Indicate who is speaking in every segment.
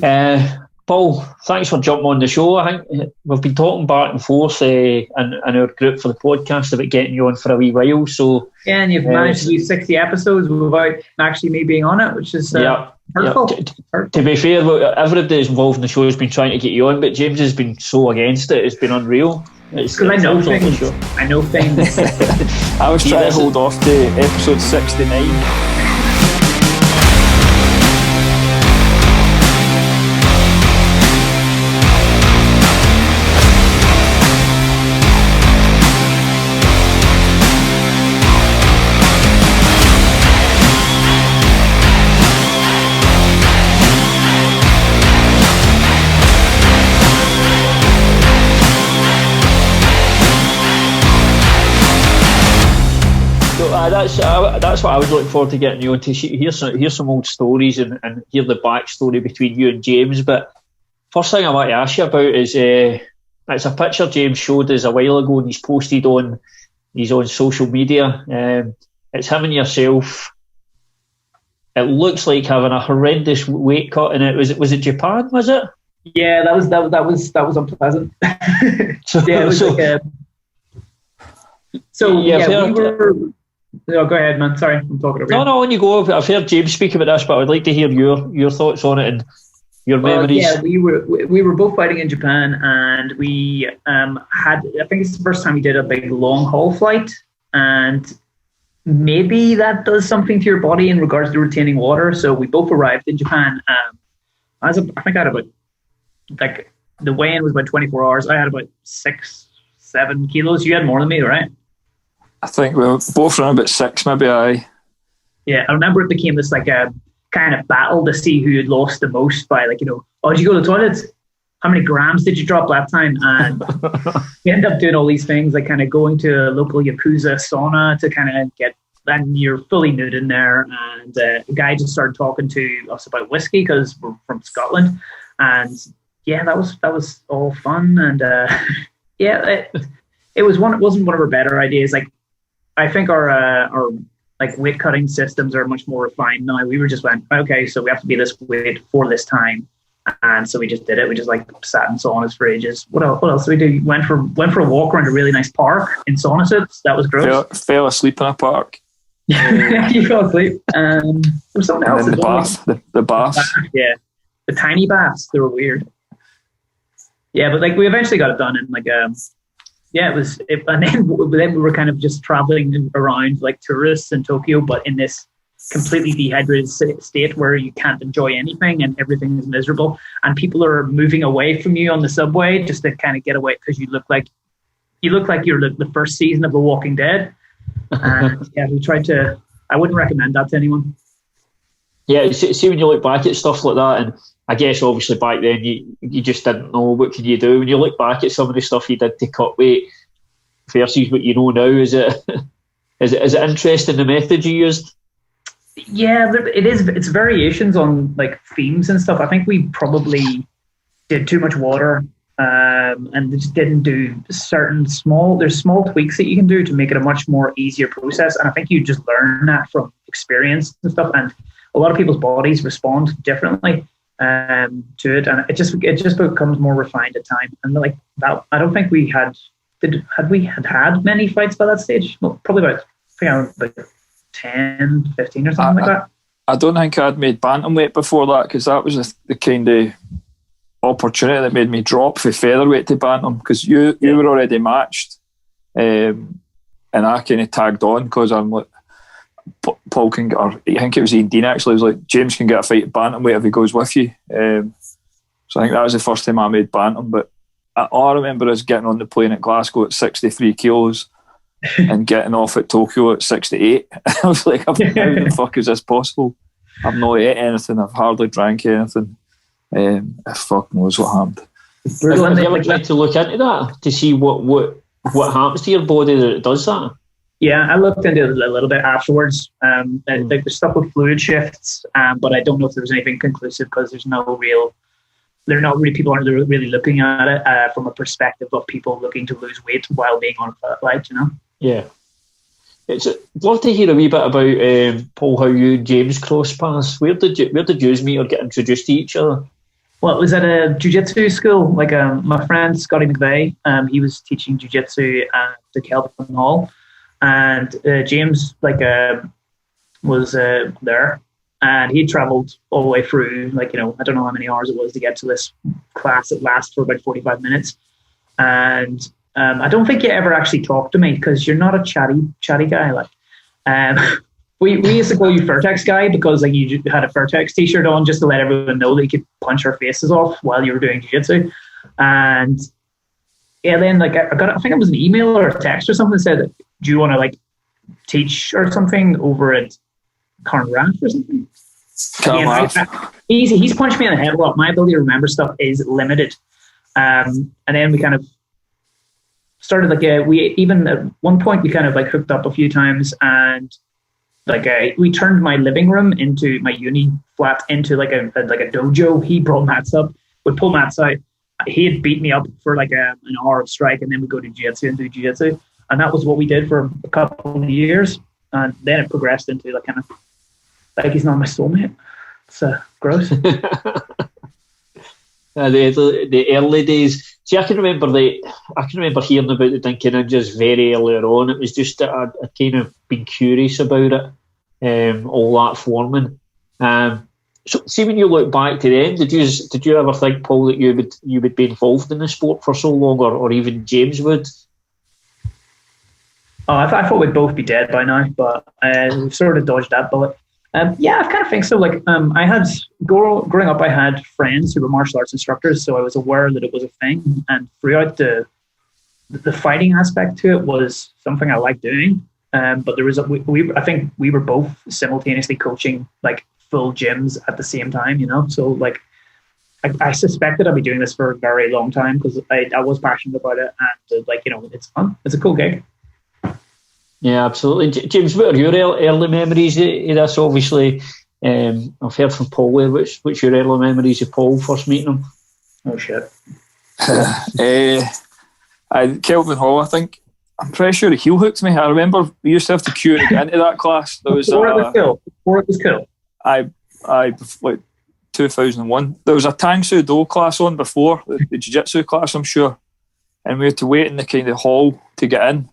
Speaker 1: Paul, thanks for jumping on the show. I think we've been talking back and forth in our group for the podcast about getting you on for a wee while. So
Speaker 2: yeah, and you've managed to do 60 episodes without actually me being on it, which is hurtful.
Speaker 1: To be fair, everybody involved in the show has been trying to get you on, but James has been so against it. It's been unreal.
Speaker 2: Because I know things. I know things.
Speaker 3: I was trying to hold off to episode 69.
Speaker 1: That's what I was looking forward to getting you on, to hear some old stories and hear the backstory between you and James. But first thing I want to ask you about is it's a picture James showed us a while ago, and he's posted on his own social media. It's him and yourself. It looks like having a horrendous weight cut in it. Was it Japan? Was it?
Speaker 2: Yeah, that was unpleasant. We were. No, go ahead, man. Sorry, I'm talking over you.
Speaker 1: No, on you go. I've heard James speak about this, but I would like to hear your thoughts on it and your memories.
Speaker 2: Yeah, we were both fighting in Japan, and we had, I think it's the first time we did a big long haul flight, and maybe that does something to your body in regards to retaining water. So we both arrived in Japan. I think I had about, like, the weigh-in was about 24 hours. I had about 6-7 kilos. You had more than me, right?
Speaker 3: I think we were both around about 6, maybe.
Speaker 2: Yeah, I remember it became this like a kind of battle to see who had lost the most by, like, oh, did you go to the toilet? How many grams did you drop that time? And we ended up doing all these things, like kind of going to a local Yakuza sauna to kind of get, and you're fully nude in there. And a guy just started talking to us about whiskey because we're from Scotland. And yeah, that was all fun. And it wasn't one of our better ideas. Like, I think our like weight cutting systems are much more refined now. We just went, okay, so we have to be this weight for this time, and so we just did it. We just like sat in saunas for ages. What else did we do? Went for a walk around a really nice park in sauna suits. That was gross.
Speaker 3: Fell asleep in a park.
Speaker 2: You fell asleep. There's something else.
Speaker 3: And then the bath.
Speaker 2: Yeah, the tiny baths. They were weird. Yeah, but like we eventually got it done in like yeah, and then we were kind of just traveling around like tourists in Tokyo, but in this completely dehydrated state where you can't enjoy anything and everything is miserable, and people are moving away from you on the subway just to kind of get away because you look like you're the first season of The Walking Dead. And yeah, we tried to. I wouldn't recommend that to anyone.
Speaker 1: Yeah, see when you look back at stuff like that, and I guess obviously back then you just didn't know what could you do. When you look back at some of the stuff you did to cut weight versus what you know now, is it interesting the method you used?
Speaker 2: Yeah, it is. It's variations on like themes and stuff. I think we probably did too much water and just didn't do there's small tweaks that you can do to make it a much more easier process. And I think you just learn that from experience and stuff. And a lot of people's bodies respond differently to it, and it just becomes more refined at time. And like that, I don't think we had many fights by that stage. Well, probably about 10, 15 or something like that.
Speaker 3: I don't think I'd made bantamweight before that, because that was the kind of opportunity that made me drop from featherweight to bantam, because you were already matched, and I kind of tagged on because I'm like, Paul can get, or I think it was Ian Dean actually, was like, James can get a fight at bantamweight if he goes with you. So I think that was the first time I made bantam. But all I remember is getting on the plane at Glasgow at 63 kilos and getting off at Tokyo at 68. I was like, how the fuck is this possible? I've not ate anything, I've hardly drank anything. Fuck knows what happened.
Speaker 1: Have you ever tried to look into that to see what happens to your body that it does that?
Speaker 2: Yeah, I looked into it a little bit afterwards. Like there's stuff with fluid shifts, but I don't know if there was anything conclusive because people aren't really looking at it from a perspective of people looking to lose weight while being on a flight, you know?
Speaker 1: Yeah. I'd love to hear a wee bit about, Paul, how you and James crossed paths. Where did you meet or get introduced to each other?
Speaker 2: Well, it was at a jiu-jitsu school. Like my friend Scotty McVeigh, he was teaching jiu-jitsu at the Kelvin Hall, and James was there, and he travelled all the way through. Like, you know, I don't know how many hours it was to get to this class. It lasted for about 45 minutes, and I don't think you ever actually talked to me because you're not a chatty guy. Like, we used to call you Vertex guy because like you had a Vertex t-shirt on just to let everyone know that you could punch our faces off while you were doing jiu-jitsu. And yeah, then like I think it was an email or a text or something that said, do you want to like teach or something over at Carnrath or something? He's punched me in the head a lot. My ability to remember stuff is limited. And then we kind of started we even at one point we kind of like hooked up a few times, and we turned my living room into my uni flat into like a dojo. He brought mats up, would pull mats out. He had beat me up for like an hour of strike, and then we go to jiu-jitsu and do jiu-jitsu, and that was what we did for a couple of years. And then it progressed into like kind of like he's not my soulmate. It's gross.
Speaker 1: The early days. See, I can remember hearing about the Dinky Ninjas very earlier on. It was just that I'd kind of been curious about it, all that forming. So, see, when you look back to then, did you ever think, Paul, that you would be involved in the sport for so long, or even James would?
Speaker 2: Oh, I thought we'd both be dead by now, but we've sort of dodged that bullet. Yeah, I kind of think so. Like, I had growing up, I had friends who were martial arts instructors, so I was aware that it was a thing. And throughout the fighting aspect to it was something I liked doing. But there was I think we were both simultaneously coaching like full gyms at the same time, you know. So like, I suspected I'd be doing this for a very long time because I was passionate about it, and like, you know, it's fun. It's a cool gig.
Speaker 1: Yeah, absolutely. James, what are your early memories of this? Obviously, I've heard from Paul there. What's your early memories of Paul first meeting him?
Speaker 2: Oh, shit.
Speaker 3: Kelvin Hall, I think. I'm pretty sure he heel hooked me. I remember we used to have to queue to get into that class. There was
Speaker 2: Before it was cool.
Speaker 3: I like 2001. There was a Tang Soo Do class on before the jiu-jitsu class, I'm sure, and we had to wait in the kind of hall to get in.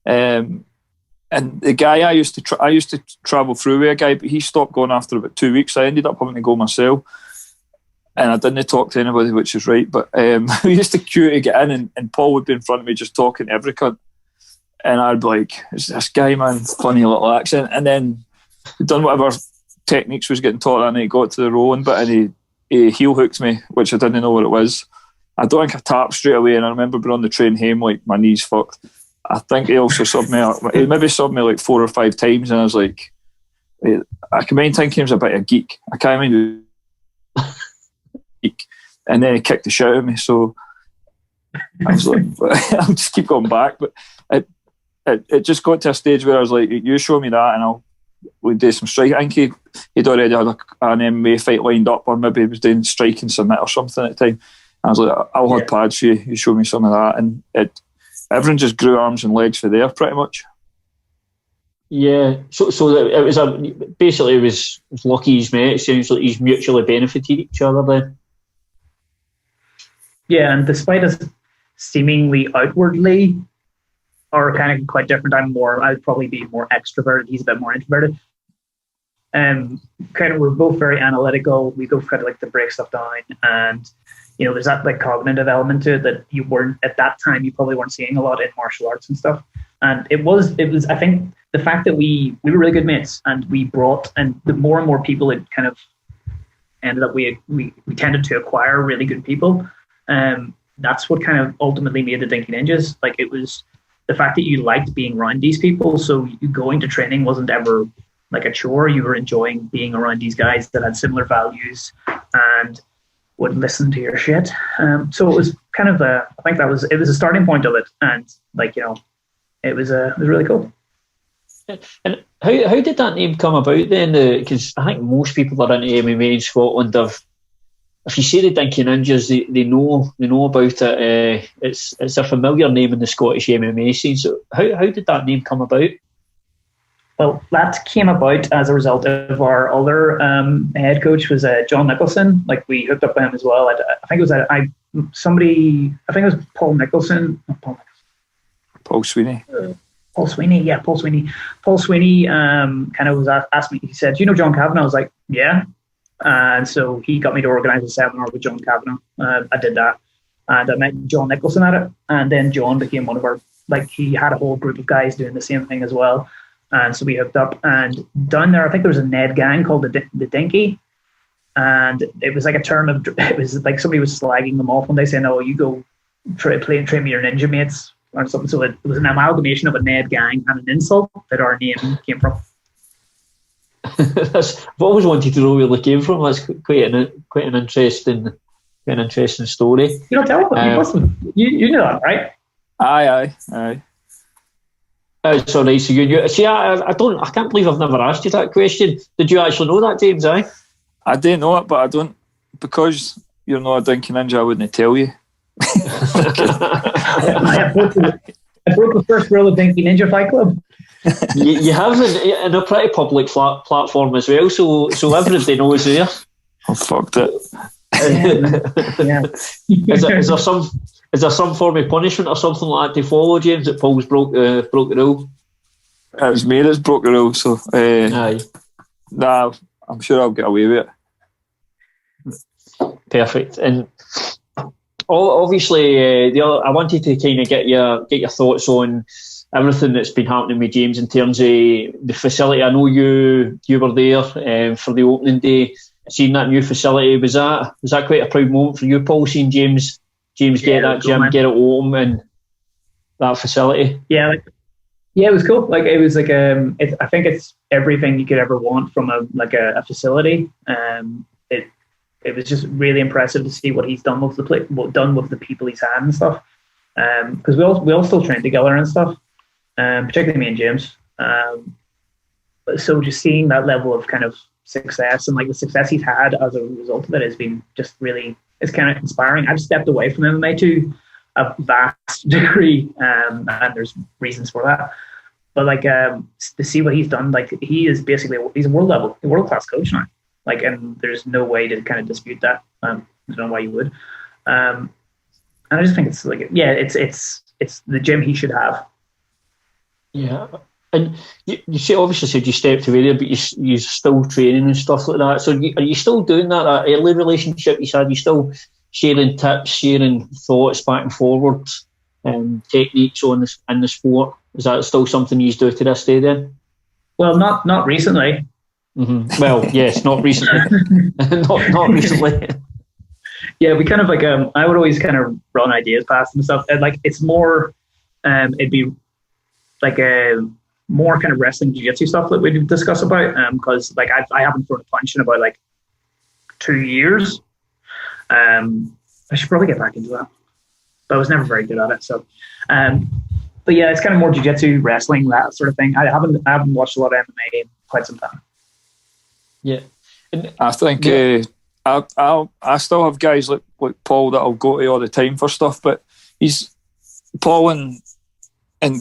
Speaker 3: And the guy I used to travel through with a guy, but he stopped going after about 2 weeks. I ended up having to go myself, and I didn't talk to anybody, which is right. But we used to queue to get in, and Paul would be in front of me just talking to every cunt, and I'd be like, "Is this guy, man? Funny little accent." And then he'd done whatever techniques was getting taught, and he got to the rolling bit, and he heel hooked me, which I didn't know what it was. I don't think I tapped straight away, and I remember being on the train home like my knees fucked. I think he also subbed me. He maybe subbed me like 4 or 5 times, and I was like, I can mind thinking he was a bit of a geek. I can't mind geek. And then he kicked the shit out of me, so I was like, I'll just keep going back. But it just got to a stage where I was like, you show me that, and we'll do some striking. I think he'd already had an MMA fight lined up, or maybe he was doing strike and submit or something at the time. And I was like, I'll hold pads for you. You show me some of that, and everyone just grew arms and legs for there, pretty much.
Speaker 1: Yeah, so it was basically it was lucky he's met. It sounds like he's mutually benefited each other then.
Speaker 2: Yeah, and despite us seemingly outwardly are kind of quite different, I'd probably be more extroverted. He's a bit more introverted. Kind of, we're both very analytical. We both kind of like to break stuff down, and you know, there's that like cognitive element to it that you weren't at that time. You probably weren't seeing a lot in martial arts and stuff. And it was. I think the fact that we were really good mates, and we brought, and the more and more people, it kind of ended up we tended to acquire really good people. That's what kind of ultimately made the Dinky Ninjas. Like, it was the fact that you liked being around these people. So you going to training wasn't ever like a chore. You were enjoying being around these guys that had similar values and would listen to your shit. So it was kind of I think it was a starting point of it, and like, you know, it was really cool.
Speaker 1: And how did that name come about then? Because I think most people that are into MMA in Scotland if you say the Dinky Ninjas, they know about it. It's a familiar name in the Scottish MMA scene. So how did that name come about?
Speaker 2: Well, that came about as a result of our other head coach was John Nicholson. Like we hooked up with him as well. I think it was I think it was Paul Nicholson.
Speaker 3: Paul Sweeney.
Speaker 2: Paul Sweeney, yeah, Paul Sweeney. Paul Sweeney kind of was asked me. He said, "Do you know John Kavanagh?" I was like, "Yeah." And so he got me to organise a seminar with John Kavanagh. I did that, and I met John Nicholson at it. And then John became one of our, like, he had a whole group of guys doing the same thing as well. And so we hooked up, and down there, I think there was a Ned gang called the Dinky. And it was like a term of, it was like somebody was slagging them off one day saying, "Oh, you go play and train with your ninja mates," or something. So it was an amalgamation of a Ned gang and an insult that our name came from.
Speaker 1: I've always wanted to know where it came from. That's quite an interesting story.
Speaker 2: You know, tell them. You know that, right?
Speaker 3: Aye.
Speaker 1: It's all right. So you see, I can't believe I've never asked you that question. Did you actually know that, James? Aye.
Speaker 3: I did know it, but I don't, because you're not a Dinky Ninja, I wouldn't tell you.
Speaker 2: I broke the first rule of Dinky Ninja Fight Club.
Speaker 1: You have in a pretty public platform as well, so everybody knows there.
Speaker 3: I fucked it.
Speaker 2: Yeah.
Speaker 1: Is there some form of punishment or something like that to follow, James, that Paul's broke the rule?
Speaker 3: It was me that's broke the rule, so
Speaker 1: aye.
Speaker 3: Nah, I'm sure I'll get away with
Speaker 1: it. Perfect. And obviously, I wanted to kind of get your thoughts on everything that's been happening with James in terms of the facility. I know you were there for the opening day, seeing that new facility. Was that quite a proud moment for you, Paul, seeing James get that gym, get it open, and that facility?
Speaker 2: Yeah, it was cool. Like it was like I think it's everything you could ever want from a facility. It was just really impressive to see what he's done with the people he's had and stuff. Because we all still train together and stuff. Particularly me and James. So just seeing that level of kind of success and like the success he's had as a result of it has been just really, it's kind of inspiring. I've stepped away from MMA to a vast degree, and there's reasons for that. But like to see what he's done, like he is basically, he's a world class coach now. Like, and there's no way to kind of dispute that. I don't know why you would. And I just think it's like, yeah, it's the gym he should have.
Speaker 1: Yeah, and you obviously said you stepped away there, but you're still training and stuff like that. So are you still doing that early relationship you said? You still sharing tips, sharing thoughts back and forwards, techniques in the sport? Is that still something you do to this day then?
Speaker 2: Well, not recently.
Speaker 1: Mm-hmm. Well, yes, not recently. not recently.
Speaker 2: Yeah, we kind of like I would always kind of run ideas past and stuff, and like it's more it'd be like a more kind of wrestling jiu-jitsu stuff that we discuss about, because like I haven't thrown a punch in about like 2 years. I should probably get back into that, but I was never very good at it. So, but yeah, it's kind of more jiu-jitsu, wrestling, that sort of thing. I haven't watched a lot of MMA in quite some time.
Speaker 1: Yeah,
Speaker 3: I think I still have guys like Paul that I'll go to all the time for stuff, but Paul and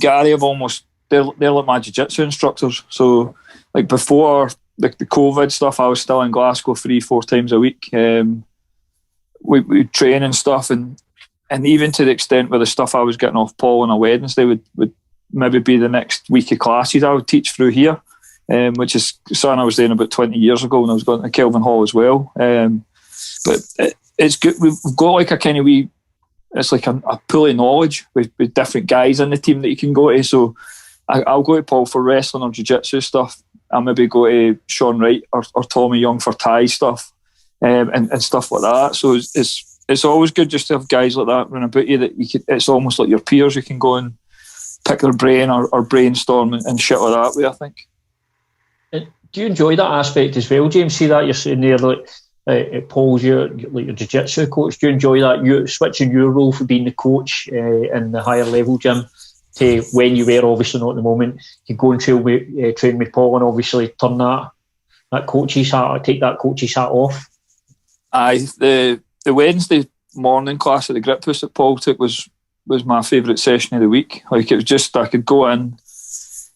Speaker 3: Gary have almost, they're like my jiu-jitsu instructors. So like before the COVID stuff, I was still in Glasgow 3-4 times a week. We train and stuff, and even to the extent where the stuff I was getting off Paul on a Wednesday would maybe be the next week of classes I would teach through here, which is something I was doing about 20 years ago when I was going to Kelvin Hall as well. But it's good. We've got like a kind of wee, it's like a pool of knowledge with different guys in the team that you can go to. So I'll go to Paul for wrestling or jiu-jitsu stuff. I'll maybe go to Sean Wright or Tommy Young for Thai stuff, and stuff like that. So it's always good just to have guys like that run about you that you could, it's almost like your peers. You can go and pick their brain or brainstorm and shit like that way, I think.
Speaker 1: Do you enjoy that aspect as well, James? See that you're sitting there like Paul's your jiu-jitsu coach. Do you enjoy that? You switching your role for being the coach in the higher level gym to when you were obviously not at the moment. You go and train with Paul and obviously turn that coach's hat, take that coach's hat off.
Speaker 3: Aye, the Wednesday morning class at the Griphouse that Paul took was my favourite session of the week. Like it was just, I could go in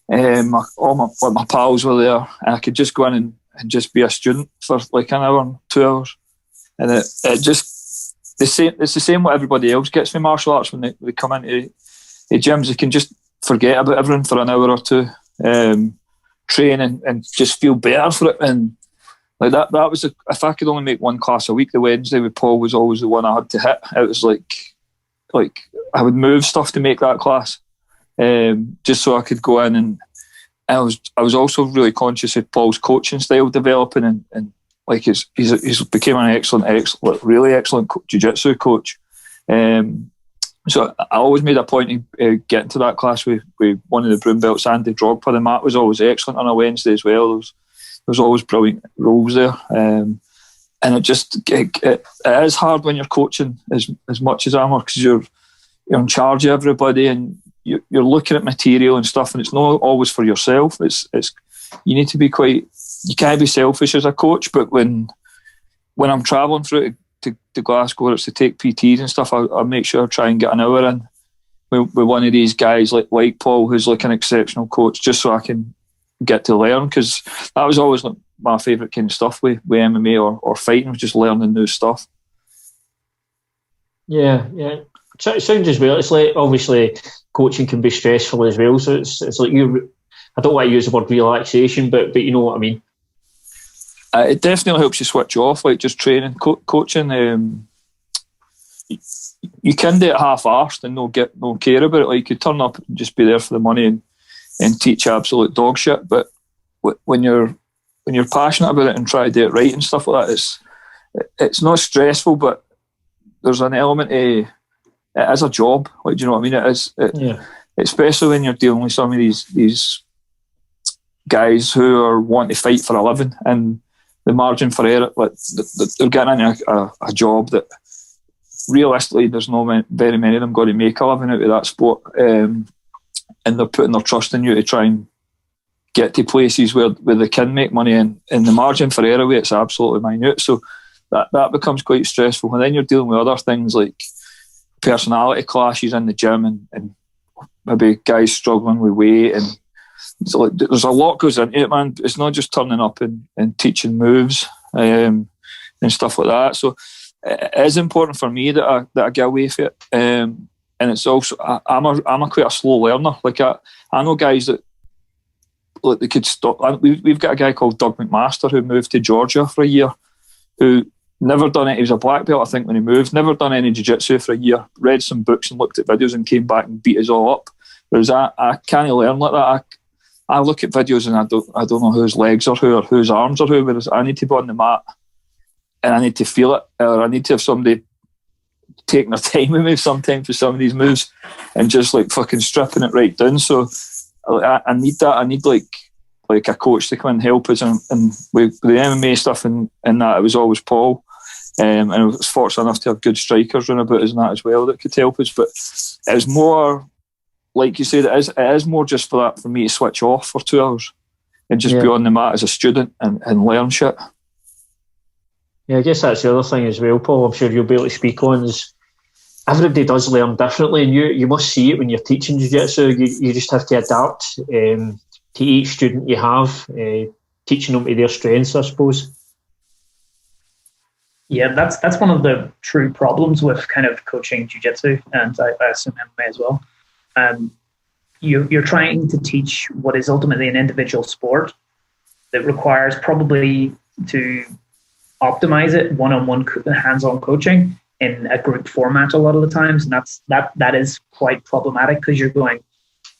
Speaker 3: My pals were there, and I could just go in and just be a student for like an hour, 2 hours, and it just it's the same what everybody else gets from martial arts when they come into the gyms. They can just forget about everything for an hour or two, train and just feel better for it. And like that was if I could only make one class a week, the Wednesday with Paul was always the one I had to hit. It was like I would move stuff to make that class, just so I could go in, and I was also really conscious of Paul's coaching style developing, and like he's became an excellent, really excellent jiu-jitsu coach. So I always made a point of getting to that class with one of the broom belts, Andy Drogba. The mat was always excellent on a Wednesday as well. There was always brilliant rules there. And it is hard when you're coaching as much as I'm, because you're in charge of everybody, and you're looking at material and stuff, and it's not always for yourself. It's you need to be you can't be selfish as a coach. But when I'm travelling through to Glasgow, it's to take PTs and stuff, I make sure I try and get an hour in with one of these guys like Paul, who's like an exceptional coach, just so I can get to learn, because that was always like my favourite kind of stuff with MMA or fighting, was just learning new stuff.
Speaker 1: Yeah. It sounds as well. It's like, obviously coaching can be stressful as well, so it's like I don't want to use the word relaxation, but you know what I mean.
Speaker 3: It definitely helps you switch off, like just training, coaching. You can do it half-arsed and no care about it. Like, you could turn up and just be there for the money and teach absolute dog shit. But when you're passionate about it and try to do it right and stuff like that, it's not stressful, but there's an element of it is a job. Like, do you know what I mean? It is, especially when you're dealing with some of these guys who are wanting to fight for a living, and the margin for error, like they're getting into a job that realistically there's not very many of them going to make a living out of that sport, and they're putting their trust in you to try and get to places where they can make money, and the margin for error it's absolutely minute. So that becomes quite stressful. And then you're dealing with other things like personality clashes in the gym, and maybe guys struggling with weight, and so, like, there's a lot goes into it, man. It's not just turning up and teaching moves and stuff like that. So it is important for me that I get away from it. And it's also I'm quite a slow learner. Like, I know guys that, like, they could stop. We've got a guy called Doug McMaster who moved to Georgia for a year, who never done it. He was a black belt, I think, when he moved. Never done any jiu-jitsu for a year. Read some books and looked at videos and came back and beat us all up. Whereas I can't learn like that. I look at videos and I don't know whose legs are who or whose arms are who. Whereas I need to be on the mat and I need to feel it, or I need to have somebody taking their time with me sometimes for some of these moves and just like fucking stripping it right down. So I need that. I need like a coach to come and help us, and with the MMA stuff and that, it was always Paul. And I was fortunate enough to have good strikers run about us and that as well that could help us. But it was more, like you said, it is more just for me to switch off for 2 hours and just be on the mat as a student and learn shit.
Speaker 1: Yeah, I guess that's the other thing as well, Paul, I'm sure you'll be able to speak on, is everybody does learn differently, and you must see it when you're teaching jiu-jitsu. You just have to adapt to each student you have, teaching them to their strengths, I suppose.
Speaker 2: Yeah, that's one of the true problems with kind of coaching jiu-jitsu, and I assume MMA as well. You're trying to teach what is ultimately an individual sport that requires probably to optimize it one-on-one hands-on coaching in a group format a lot of the times, and that is quite problematic, because you're going,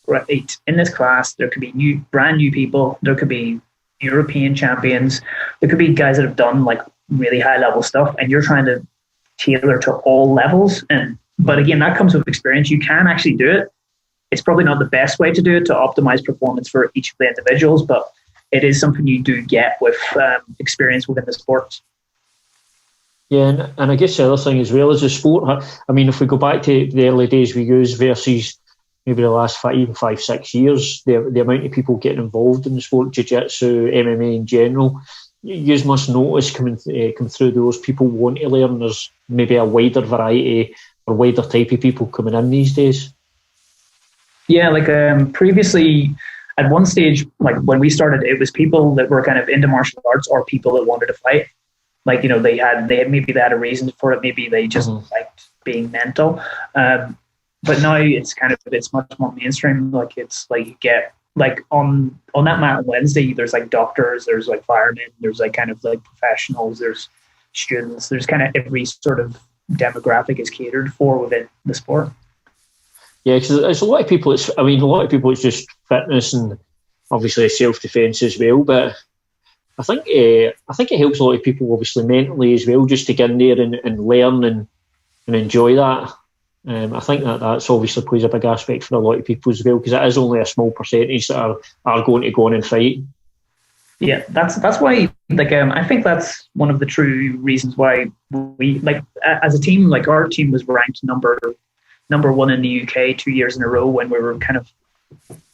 Speaker 2: right, in this class there could be brand new people, there could be European champions, there could be guys that have done like really high level stuff, and you're trying to tailor to all levels. But again, that comes with experience. You can actually do it. It's probably not the best way to do it to optimize performance for each of the individuals, but it is something you do get with experience within the sport.
Speaker 1: Yeah, and I guess the other thing as well is the sport. I mean, if we go back to the early days we used versus maybe the last 5-6 years, the amount of people getting involved in the sport, jiu-jitsu, MMA in general, you must notice coming through those people want to learn. There's maybe a wider variety or wider type of people coming in these days.
Speaker 2: Yeah, like previously, at one stage, like when we started, it was people that were kind of into martial arts or people that wanted to fight. Like, you know, they had a reason for it. Maybe they just liked being mental. But now it's much more mainstream. Like, it's like you get like on that mat on Wednesday, there's like doctors, there's like firemen, there's like kind of like professionals, there's students, there's kind of every sort of demographic is catered for within the sport.
Speaker 1: Yeah, because there's a lot of people. A lot of people it's just fitness and obviously self-defense as well. But I think it helps a lot of people obviously mentally as well, just to get in there and learn and enjoy that. I think that's obviously plays a big aspect for a lot of people as well, because it is only a small percentage that are going to go on and fight.
Speaker 2: Yeah, that's why. Like, I think that's one of the true reasons why we, like, as a team, like our team was ranked number 1 in the UK 2 years in a row when we were kind of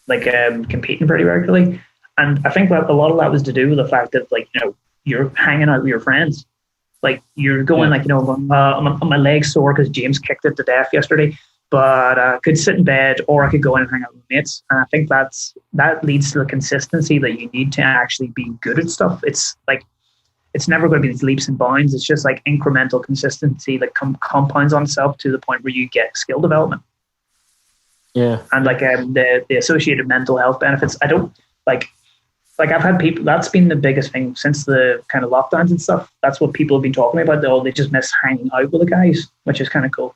Speaker 2: like competing pretty regularly. And I think that a lot of that was to do with the fact that, like, you know, you're hanging out with your friends. Like, you're going, like, you know, my leg's sore because James kicked it to death yesterday, but I could sit in bed or I could go in and hang out with mates. And I think that leads to the consistency that you need to actually be good at stuff. It's like, it's never going to be these leaps and bounds. It's just like incremental consistency that compounds on itself to the point where you get skill development.
Speaker 1: Yeah.
Speaker 2: And like the associated mental health benefits, I don't like I've had people, that's been the biggest thing since the kind of lockdowns and stuff. That's what people have been talking about. They just miss hanging out with the guys, which is kind of cool.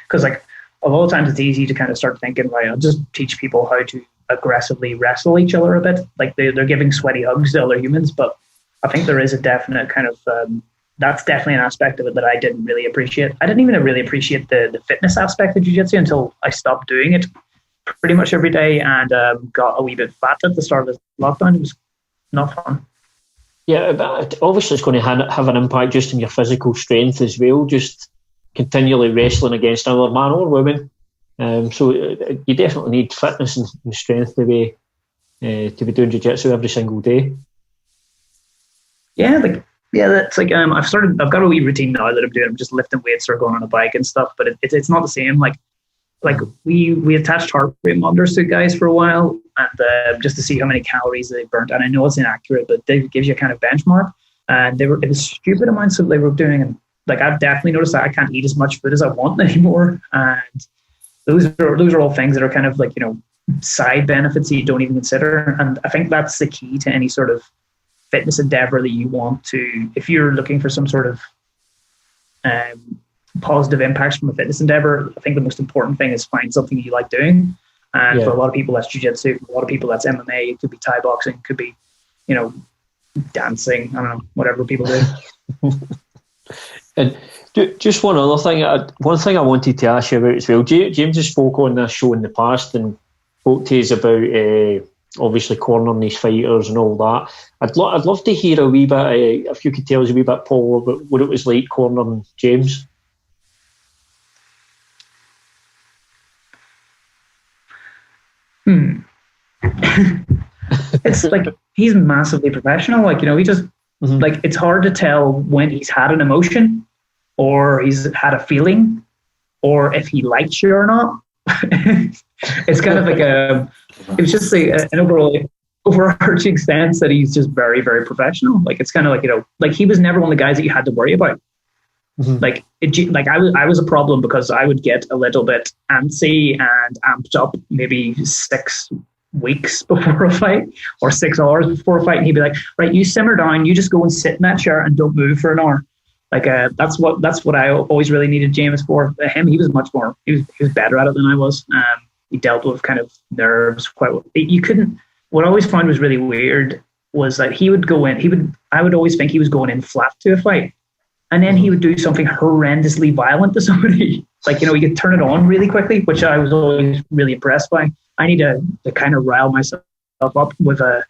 Speaker 2: Because like a lot of times it's easy to kind of start thinking, right, I'll just teach people how to aggressively wrestle each other a bit. Like they're giving sweaty hugs to other humans, but I think there is a definite kind of, that's definitely an aspect of it that I didn't really appreciate. I didn't even really appreciate the fitness aspect of jiu-jitsu until I stopped doing it pretty much every day and got a wee bit fat at the start of the lockdown. It was not fun.
Speaker 1: Yeah, but obviously it's going to have an impact just on your physical strength as well, just continually wrestling against another man or woman. So you definitely need fitness and strength to be doing jiu-jitsu every single day.
Speaker 2: Yeah, that's like I've got a wee routine now that I'm doing. I'm just lifting weights or going on a bike and stuff, but it's not the same. Like we attached heart rate monitors to guys for a while, and just to see how many calories they burnt. And I know it's inaccurate, but it gives you a kind of benchmark. And it was stupid amounts that they were doing, and like I've definitely noticed that I can't eat as much food as I want anymore. And those are all things that are kind of like, you know, side benefits that you don't even consider. And I think that's the key to any sort of fitness endeavor that you want to, if you're looking for some sort of positive impacts from a fitness endeavor, I think the most important thing is find something you like doing. And for a lot of people, that's jiu-jitsu. For a lot of people, that's MMA. It could be Thai boxing. It could be, you know, dancing. I don't know, whatever people do.
Speaker 1: And just one other thing. One thing I wanted to ask you about as well. James has spoke on this show in the past and spoke to us about obviously cornering these fighters and all that. I'd love to hear a wee bit, if you could tell us a wee bit, Paul, about what it was like cornering James.
Speaker 2: It's like he's massively professional. Like, you know, he just like, it's hard to tell when he's had an emotion or he's had a feeling or if he likes you or not. It's kind of like it was just like an overarching sense that he's just very, very professional. Like, it's kind of like, you know, like he was never one of the guys that you had to worry about. Like I was a problem because I would get a little bit antsy and amped up maybe 6 weeks before a fight or 6 hours before a fight, and he'd be like, right, you simmer down, you just go and sit in that chair and don't move for an hour. Like that's what I always really needed James for. Him, he was much more, he was better at it than I was. He dealt with kind of nerves quite well. What I always found was really weird was that he would go in, I would always think he was going in flat to a fight. And then he would do something horrendously violent to somebody. Like, you know, he could turn it on really quickly, which I was always really impressed by. I need to kind of rile myself up with a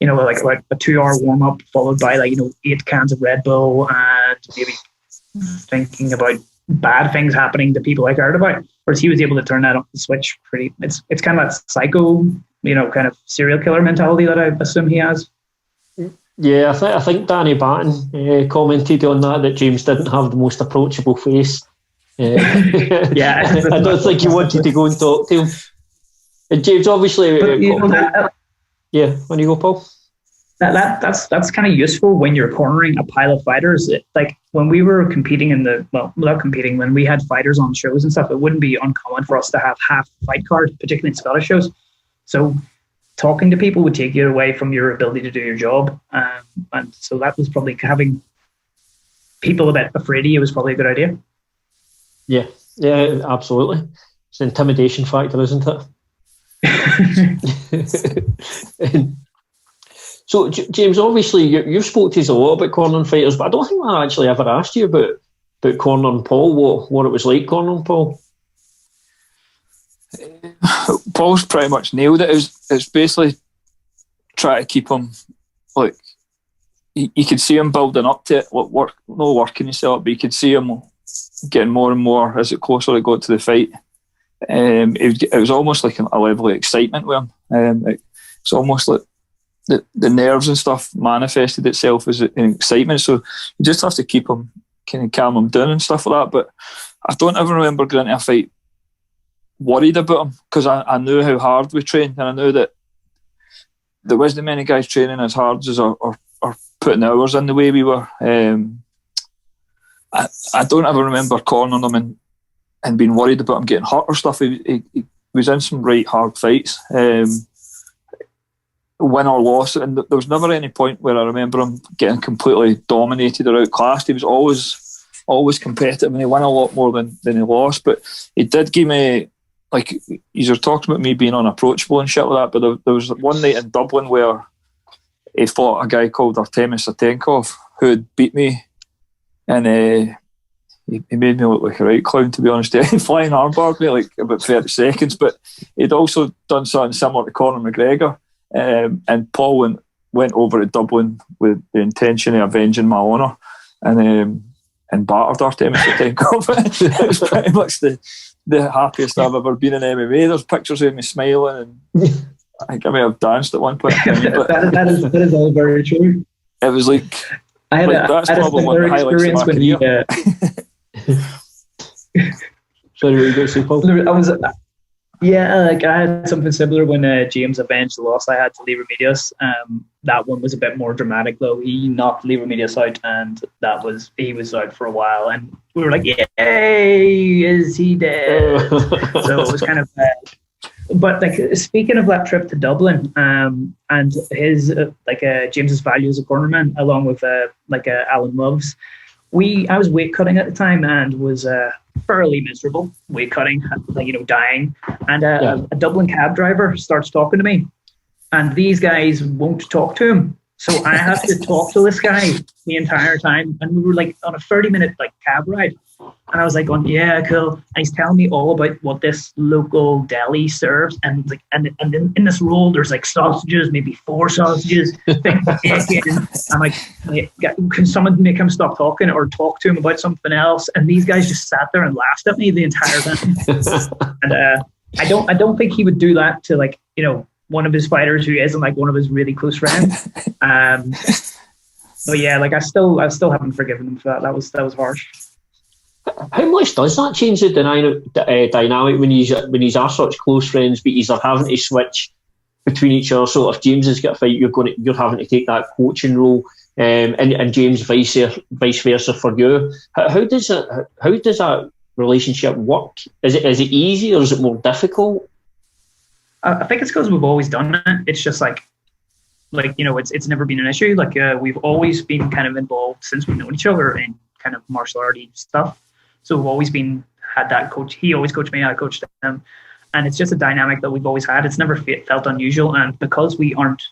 Speaker 2: 2-hour warm up followed by 8 cans of Red Bull and maybe thinking about bad things happening to people I cared about. Whereas he was able to turn that up the switch pretty. It's kind of that psycho, kind of serial killer mentality that I assume he has.
Speaker 1: Yeah, I think Danny Batten commented on that James didn't have the most approachable face.
Speaker 2: Yeah,
Speaker 1: I don't think he wanted to go and talk to him. And James, obviously,
Speaker 2: but, you know,
Speaker 1: yeah, when you go, Paul.
Speaker 2: That's kind of useful when you're cornering a pile of fighters. Like when we were competing when we had fighters on shows and stuff, it wouldn't be uncommon for us to have half fight card, particularly in Scottish shows. So talking to people would take you away from your ability to do your job. And so that was probably having people a bit afraid of you was probably a good idea.
Speaker 1: Yeah, absolutely. It's an intimidation factor, isn't it? So, James, obviously, you've spoken to us a lot about cornering fighters, but I don't think I actually ever asked you about cornering Paul, what it was like cornering Paul.
Speaker 3: Paul's pretty much nailed it. It's basically try to keep him, like, you could see him building up to it, no working himself, but you could see him getting more and more as it closer it got to the fight. It was almost like a level of excitement with him. It's almost like the nerves and stuff manifested itself as an excitement, so you just have to keep him, kind of calm him down and stuff like that. But I don't ever remember going into a fight worried about him, because I knew how hard we trained, and I knew that there wasn't many guys training as hard as or putting hours in the way we were. I don't ever remember cornering him and being worried about him getting hurt or stuff. He was in some right hard fights. Win or loss, and there was never any point where I remember him getting completely dominated or outclassed. He was always competitive, and he won a lot more than he lost. But he did give me, like, you're talking about me being unapproachable and shit like that, but there was one night in Dublin where he fought a guy called Artemis Satenkov who had beat me, and he made me look like a right clown, to be honest. He flying armbarred me like about 30 seconds, but he'd also done something similar to Conor McGregor. And Paul went over to Dublin with the intention of avenging my honour, and battered Artemis Satenkov. It was pretty much the happiest I've ever been in MMA. There's pictures of me smiling, and I think I may have danced at one point. But
Speaker 2: that is all very true.
Speaker 3: It was like,
Speaker 2: that's probably one of the highlights of my career.
Speaker 1: Sorry, what you going to say, Paul?
Speaker 2: I had something similar when James avenged the loss I had to Lee Remedios. That one was a bit more dramatic, though. He knocked Lee Remedios out, and he was out for a while, and we were like, "Yay, is he dead?" So it was kind of bad. But like, speaking of that trip to Dublin, and his James's value as a cornerman, along with Alan Love's, I was weight cutting at the time and was fairly miserable weight cutting, dying. And a Dublin cab driver starts talking to me, and these guys won't talk to him. So I have to talk to this guy the entire time. And we were like on a 30-minute cab ride. And I was like going, yeah, cool. And he's telling me all about what this local deli serves. And in this roll, there's sausages, maybe 4 sausages. I'm like, can someone make him stop talking or talk to him about something else? And these guys just sat there and laughed at me the entire time. And I don't think he would do that to one of his fighters who isn't one of his really close friends. But yeah, I still haven't forgiven him for that. That was harsh.
Speaker 1: How much does that change the dynamic when he's are such close friends, but he's having to switch between each other? So if James has got a fight, you're having to take that coaching role, and James vice versa for you. How does that relationship work? Is it easy or is it more difficult?
Speaker 2: I think it's because we've always done it. It's just it's never been an issue. We've always been kind of involved since we've known each other in kind of martial arty stuff. So we've always had that coach. He always coached me, I coached him. And it's just a dynamic that we've always had. It's never felt unusual. And because we aren't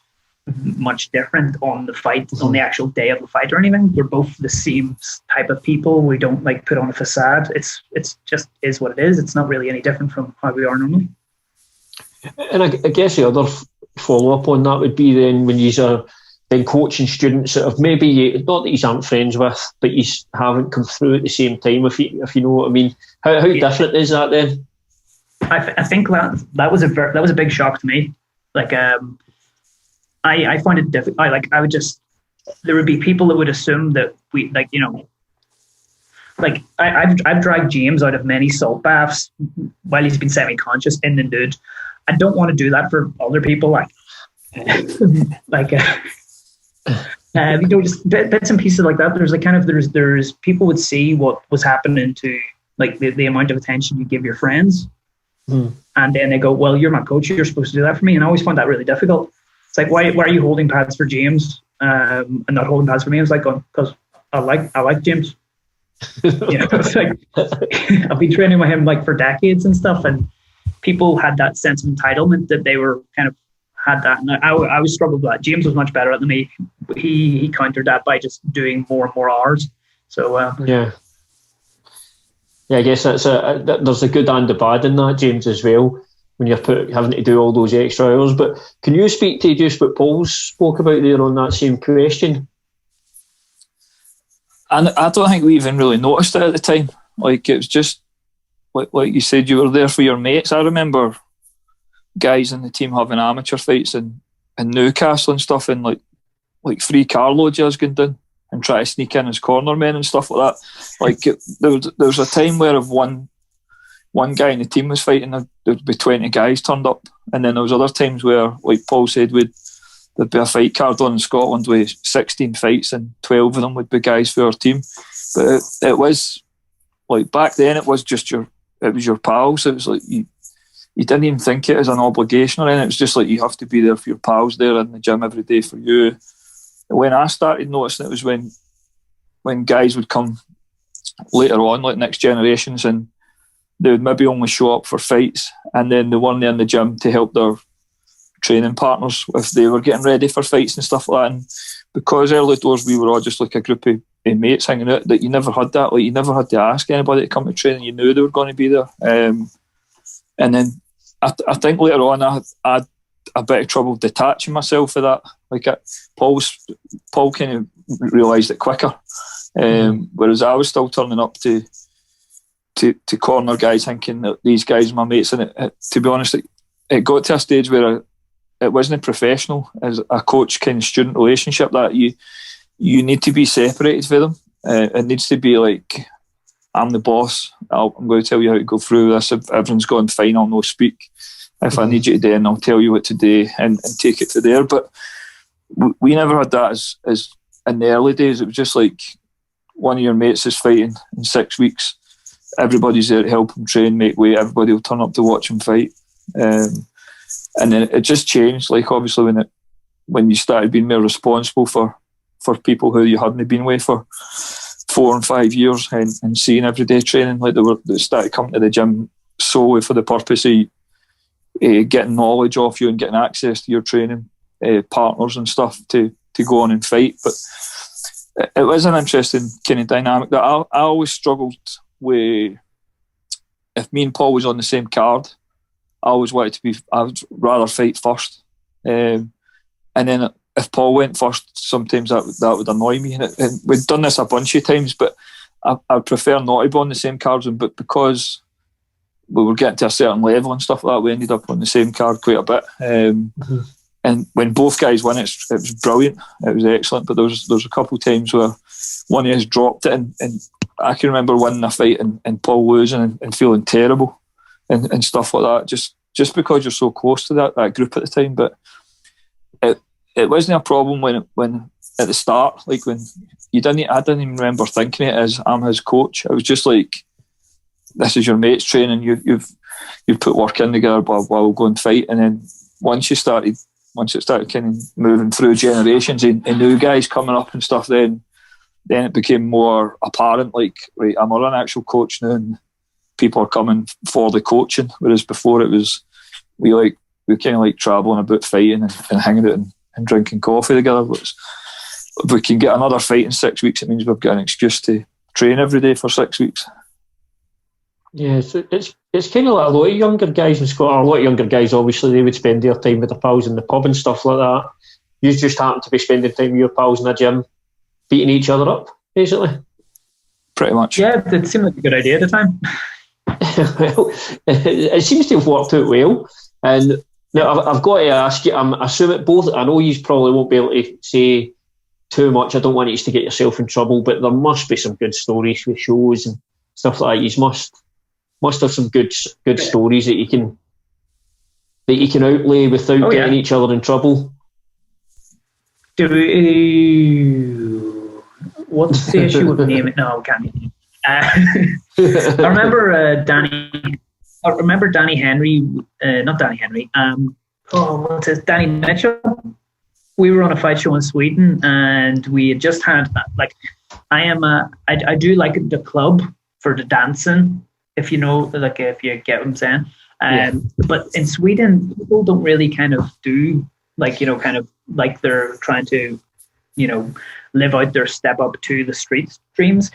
Speaker 2: much different on the fight, on the actual day of the fight or anything, we're both the same type of people. We don't put on a facade. It's just is what it is. It's not really any different from how we are normally.
Speaker 1: And I guess the other follow-up on that would be then when you're then coaching students that have maybe, not that you aren't friends with, but you haven't come through at the same time, if you know what I mean. How different is that then?
Speaker 2: I think that was a big shock to me. I find it difficult. There would be people that would assume that we I've dragged James out of many salt baths while he's been semi-conscious in the nude, I don't want to do that for other people. Just bits and pieces like that. There's people would see what was happening to like the amount of attention you give your friends, and then they go, "Well, you're my coach. You're supposed to do that for me." And I always find that really difficult. It's like, why are you holding pads for James and not holding pads for me? It's like, because I like James. It's like I've been training with him like for decades and stuff, and people had that sense of entitlement that they were kind of had that, and I was struggled with that. James was much better at than me. He countered that by just doing more and more hours. So
Speaker 1: yeah, I guess there's a good and a bad in that, James, as well, when you're having to do all those extra hours. But can you speak to just what Paul spoke about there on that same question?
Speaker 3: And I don't think we even really noticed it at the time. Like, it was just like you said, you were there for your mates. I remember guys in the team having amateur fights in Newcastle and stuff, and like 3 carloads I was going down and try to sneak in as corner men and stuff like that. Like, there was a time where if one guy in the team was fighting, there would be 20 guys turned up, and then there was other times where, like Paul said, there'd be a fight card on in Scotland with 16 fights and 12 of them would be guys for our team. But it was like, back then it was just your pals. It was like you didn't even think it as an obligation or anything. It was just like, you have to be there for your pals there in the gym every day for you. When I started noticing it was when guys would come later on, like next generations, and they would maybe only show up for fights, and then they weren't there in the gym to help their training partners if they were getting ready for fights and stuff like that. And because early doors we were all just like a group of mates hanging out, that you never had that. Like, you never had to ask anybody to come to training. You knew they were going to be there. And then I think later on I had a bit of trouble detaching myself of that. Like, Paul kind of realised it quicker, whereas I was still turning up to corner guys, thinking that these guys are my mates. And to be honest, it got to a stage where it wasn't professional as a coach kind of student relationship, that you need to be separated for them. It needs to be like, I'm the boss. I'm going to tell you how to go through this. If everyone's gone fine, I'll no speak. If I need you to do, and I'll tell you what to do and take it to there. But we never had that as in the early days. It was just like, one of your mates is fighting in 6 weeks. Everybody's there to help him train, make weight. Everybody will turn up to watch him fight. And then it just changed. Like, obviously when you started being more responsible for people who you hadn't been with for 4 and 5 years and seeing everyday training, like they started coming to the gym solely for the purpose of getting knowledge off you and getting access to your training partners and stuff to go on and fight. But it was an interesting kind of dynamic that I always struggled with. If me and Paul was on the same card, I would rather fight first. And then if Paul went first, sometimes that would annoy me. And we've done this a bunch of times, but I'd prefer not to be on the same cards. But because we were getting to a certain level and stuff like that, we ended up on the same card quite a bit. And when both guys won, it was brilliant. It was excellent. But there was a couple of times where one of us dropped it, and I can remember winning a fight and Paul losing and feeling terrible and stuff like that. Just because you're so close to that group at the time. But it wasn't a problem when at the start, like when I didn't even remember thinking it as, I'm his coach. It was just like, this is your mate's training. You've put work in together while we'll go and fight. And then once it started kind of moving through generations and new guys coming up and stuff, then it became more apparent, like, right, I'm an actual coach now and people are coming for the coaching. Whereas before it was, we kind of like travelling about fighting and hanging out and drinking coffee together. But if we can get another fight in 6 weeks, it means we've got an excuse to train every day for 6 weeks.
Speaker 1: Yeah, so it's kind of like a lot of younger guys in Scotland. A lot of younger guys, obviously, they would spend their time with their pals in the pub and stuff like that. You just happen to be spending time with your pals in the gym, beating each other up, basically.
Speaker 3: Pretty much.
Speaker 2: Yeah, it seemed like a good idea at the time.
Speaker 1: Well, it seems to have worked out well. And now I've got to ask you, I'm assuming both, I know you probably won't be able to say too much. I don't want you to get yourself in trouble, but there must be some good stories with shows and stuff like that. You must have some good stories that you can that you can outlay without getting each other in trouble?
Speaker 2: What's the issue with naming? No, I can't. I remember Danny Henry, not Danny Henry. What's his? Danny Mitchell. We were on a fight show in Sweden, and we had just had I do like the club for the dancing, if you know, like if you get what I'm saying. But in Sweden, people don't really kind of do kind of like they're trying to, live out their step up to the street dreams.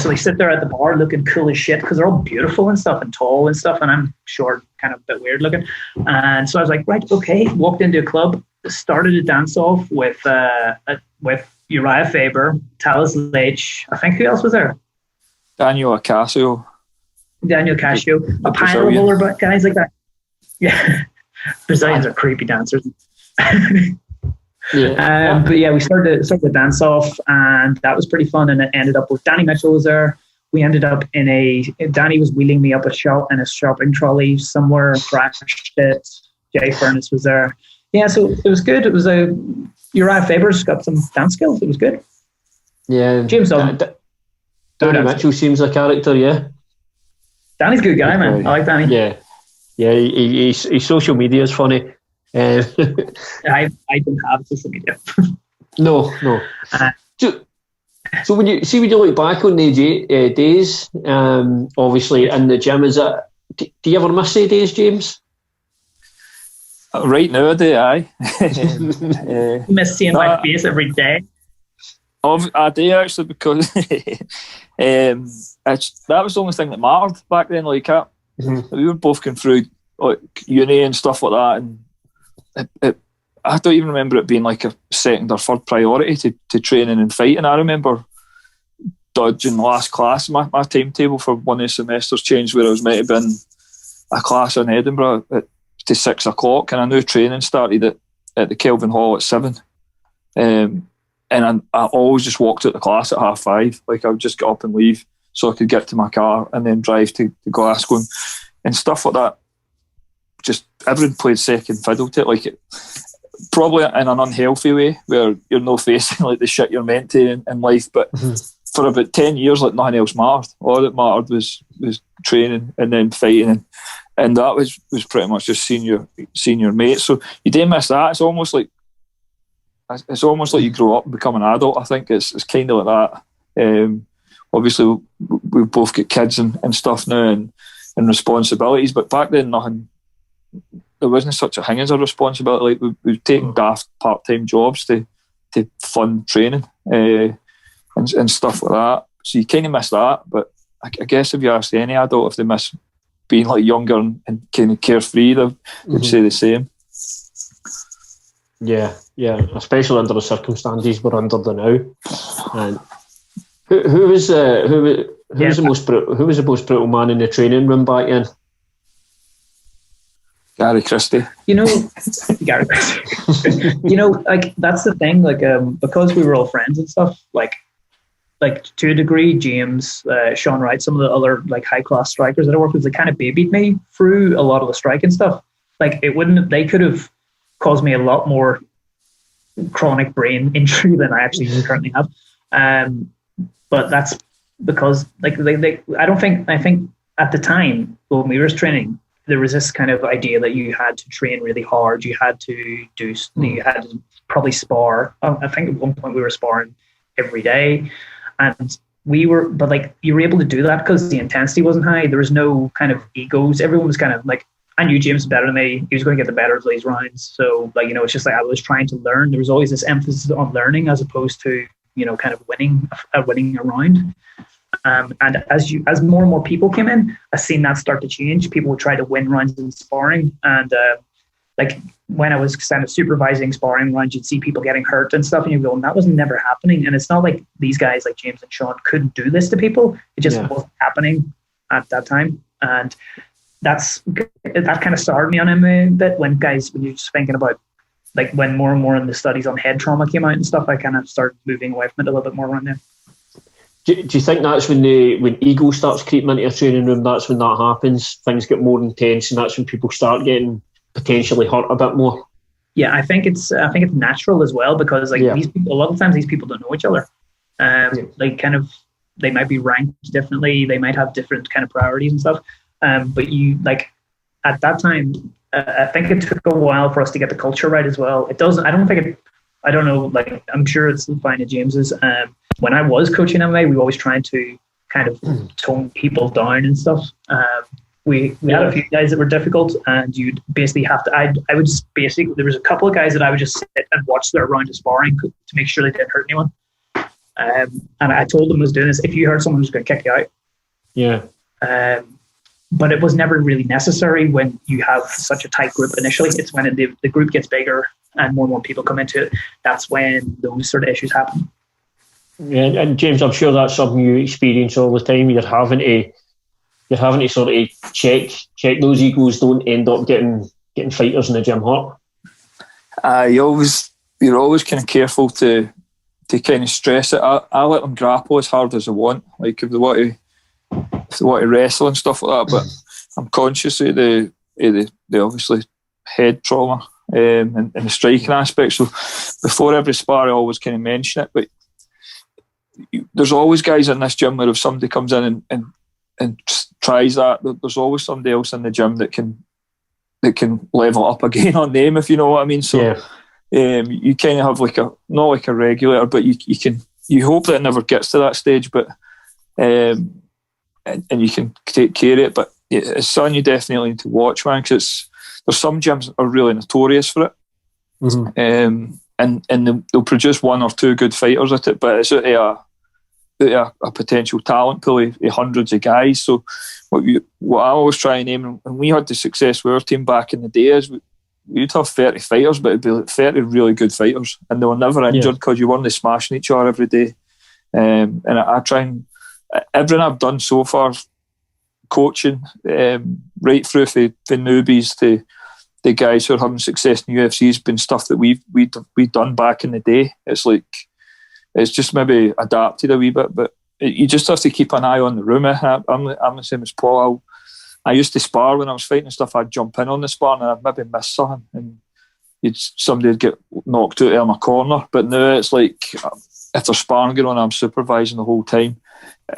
Speaker 2: So they sit there at the bar looking cool as shit because they're all beautiful and stuff and tall and stuff. And I'm short, kind of a bit weird looking. And so I was like, right, okay. Walked into a club, started a dance off with Uriah Faber, Talis Leitch. I think who else was there?
Speaker 3: Daniel Casio,
Speaker 2: a pile roller guys like that. Yeah, Brazilians are creepy dancers. But yeah, we started the dance off, and that was pretty fun. And it ended up with Danny Mitchell was there. We ended up Danny was wheeling me up in a shopping trolley somewhere, crashed it. Jay Furness was there. Yeah, so it was good. It was Uriah Faber's got some dance skills. It was good.
Speaker 1: Yeah,
Speaker 2: James
Speaker 1: Danny Mitchell seems a character. Yeah,
Speaker 2: Danny's a good guy, man. I like Danny.
Speaker 1: Yeah, his social media is funny.
Speaker 2: I don't have social media.
Speaker 1: No. So when you look back on the days, obviously in the gym, do you ever miss the days, James?
Speaker 3: Right now, I do. Aye.
Speaker 2: Miss seeing my face every day.
Speaker 3: I do actually, because that was the only thing that mattered back then. Like we were both going through like uni and stuff like that, and I don't even remember it being like a second or third priority to training and fighting. I remember dodging the last class. My timetable for one of the semesters changed, where I was meant to be in a class in Edinburgh to 6 o'clock, and I knew training started at the Kelvin Hall at 7. And I always just walked out the class at 5:30. Like I would just get up and leave so I could get to my car and then drive to Glasgow and stuff like that. Just everyone played second fiddle to it, like it, probably in an unhealthy way, where you're not facing like the shit you're meant to in life. But for about 10 years, like nothing else mattered. All that mattered was training and then fighting, and that was pretty much just seeing your mates. So you do miss that. It's almost like you grow up and become an adult. I think it's kind of like that. Obviously, we've both got kids and stuff now and responsibilities, but back then there wasn't such a thing as a responsibility. Like we were taking daft part-time jobs to fund training and stuff like that. So you kind of miss that. But I guess if you ask any adult if they miss being like younger and kind of carefree, they would say the same.
Speaker 1: Yeah, especially under the circumstances we're under now. And who was the most brutal man in the training room back then?
Speaker 3: Gary Christie.
Speaker 2: Gary Christie. Like that's the thing. Like because we were all friends and stuff. Like to a degree, James, Sean Wright, some of the other like high class strikers that I worked with, they kind of babied me through a lot of the striking stuff. Like they could have caused me a lot more chronic brain injury than I actually currently have. But that's because like I think at the time when we were training, there was this kind of idea that you had to train really hard. You had to probably spar. I think at one point we were sparring every day, and you were able to do that because the intensity wasn't high. There was no kind of egos. Everyone was kind of like, I knew James was better than me. He was going to get the better of these rounds. So it's just like I was trying to learn. There was always this emphasis on learning as opposed to kind of winning a round. And as more and more people came in, I've seen that start to change. People would try to win rounds in sparring, and like when I was kind of supervising sparring rounds, you'd see people getting hurt and stuff, and you'd go, that was never happening. And it's not like these guys like James and Sean couldn't do this to people. It just wasn't happening at that time, and that kind of soured me on him a bit when you're just thinking about like when more and more in the studies on head trauma came out and stuff. I kind of started moving away from it a little bit more around there.
Speaker 1: Do you think that's when ego starts creeping into a training room? That's when that happens. Things get more intense, and that's when people start getting potentially hurt a bit more.
Speaker 2: Yeah, I think it's natural as well, because like these people, a lot of times these people don't know each other. Like kind of, they might be ranked differently, they might have different kind of priorities and stuff. But you like at that time, I think it took a while for us to get the culture right as well. It doesn't. I don't know. Like I'm sure it's fine at James's. When I was coaching MMA, we were always trying to kind of tone people down and stuff. We had a few guys that were difficult, and you'd basically have to. I would just basically, there was a couple of guys that I would just sit and watch their round of sparring to make sure they didn't hurt anyone. And I told them I was doing this. If you hurt someone, who's going to kick you out.
Speaker 1: Yeah.
Speaker 2: But it was never really necessary when you have such a tight group initially. It's when the group gets bigger and more people come into it. That's when those sort of issues happen.
Speaker 1: Yeah, and James, I'm sure that's something you experience all the time. You're having to sort of check those egos don't end up getting fighters in the gym hurt.
Speaker 3: You're always kind of careful to kind of stress it. I let them grapple as hard as they want. Like if they want to wrestle and stuff like that, but I'm conscious of the obviously head trauma and the striking aspect. So before every spar, I always kind of mention it. But there's always guys in this gym where if somebody comes in and tries that, there's always somebody else in the gym that can level up again on them, if you know what I mean. So you kind of have like not like a regulator, but you hope that it never gets to that stage, but and you can take care of it. But it's something you definitely need to watch, man, because there's some gyms that are really notorious for it. Mm-hmm. And they'll produce one or two good fighters at it, but it's out of a potential talent pool of hundreds of guys. So what I always try and aim, and we had the success with our team back in the day, is we'd have 30 fighters, but it'd be like 30 really good fighters, and they were never injured because you weren't smashing each other every day. And I try and everything I've done so far, coaching, right through from newbies to the guys who are having success in UFC, has been stuff that we've done back in the day. It's like it's just maybe adapted a wee bit, but you just have to keep an eye on the room. I'm the same as Paul. I used to spar when I was fighting and stuff. I'd jump in on the spar and I'd maybe miss something, and somebody would get knocked out of my corner. But now it's like if there's sparring going on, I'm supervising the whole time,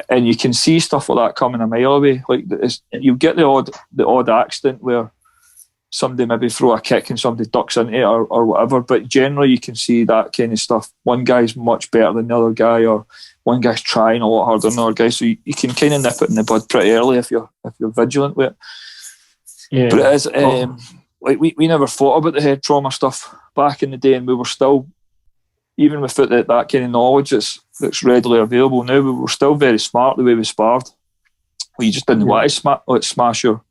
Speaker 3: and you can see stuff like that coming a mile away. Like you get the odd accident where somebody maybe throw a kick and somebody ducks into it or whatever, but generally you can see that kind of stuff. One guy's much better than the other guy, or one guy's trying a lot harder than the other guy, so you can kind of nip it in the bud pretty early if you're vigilant with it. Yeah. But it is like we never thought about the head trauma stuff back in the day, and we were still, even without that kind of knowledge that's readily available now, we were still very smart the way we sparred. You just didn't want to smash your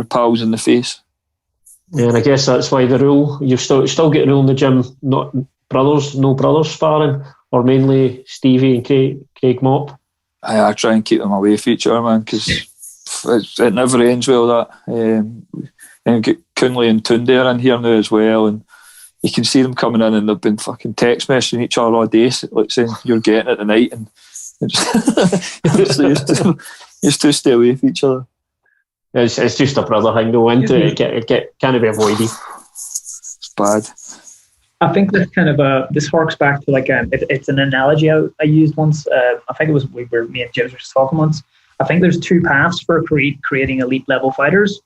Speaker 3: pals in the face.
Speaker 1: Yeah, and I guess that's why the rule, you still get a rule in the gym, no brothers sparring, or mainly Stevie and Craig Mop.
Speaker 3: I try and keep them away from each other, man, because it never ends well, that. And get Kunle and Tunde are in here now as well, and you can see them coming in and they've been fucking text messaging each other all day, like saying you're getting it tonight, and used to stay away from each other.
Speaker 1: It's just a brother thing, though, into it. It can't be avoided.
Speaker 3: It's bad.
Speaker 2: I think this kind of this harks back to like it's an analogy I used once. I think it was me and James were just talking once. I think there's two paths for creating elite level fighters,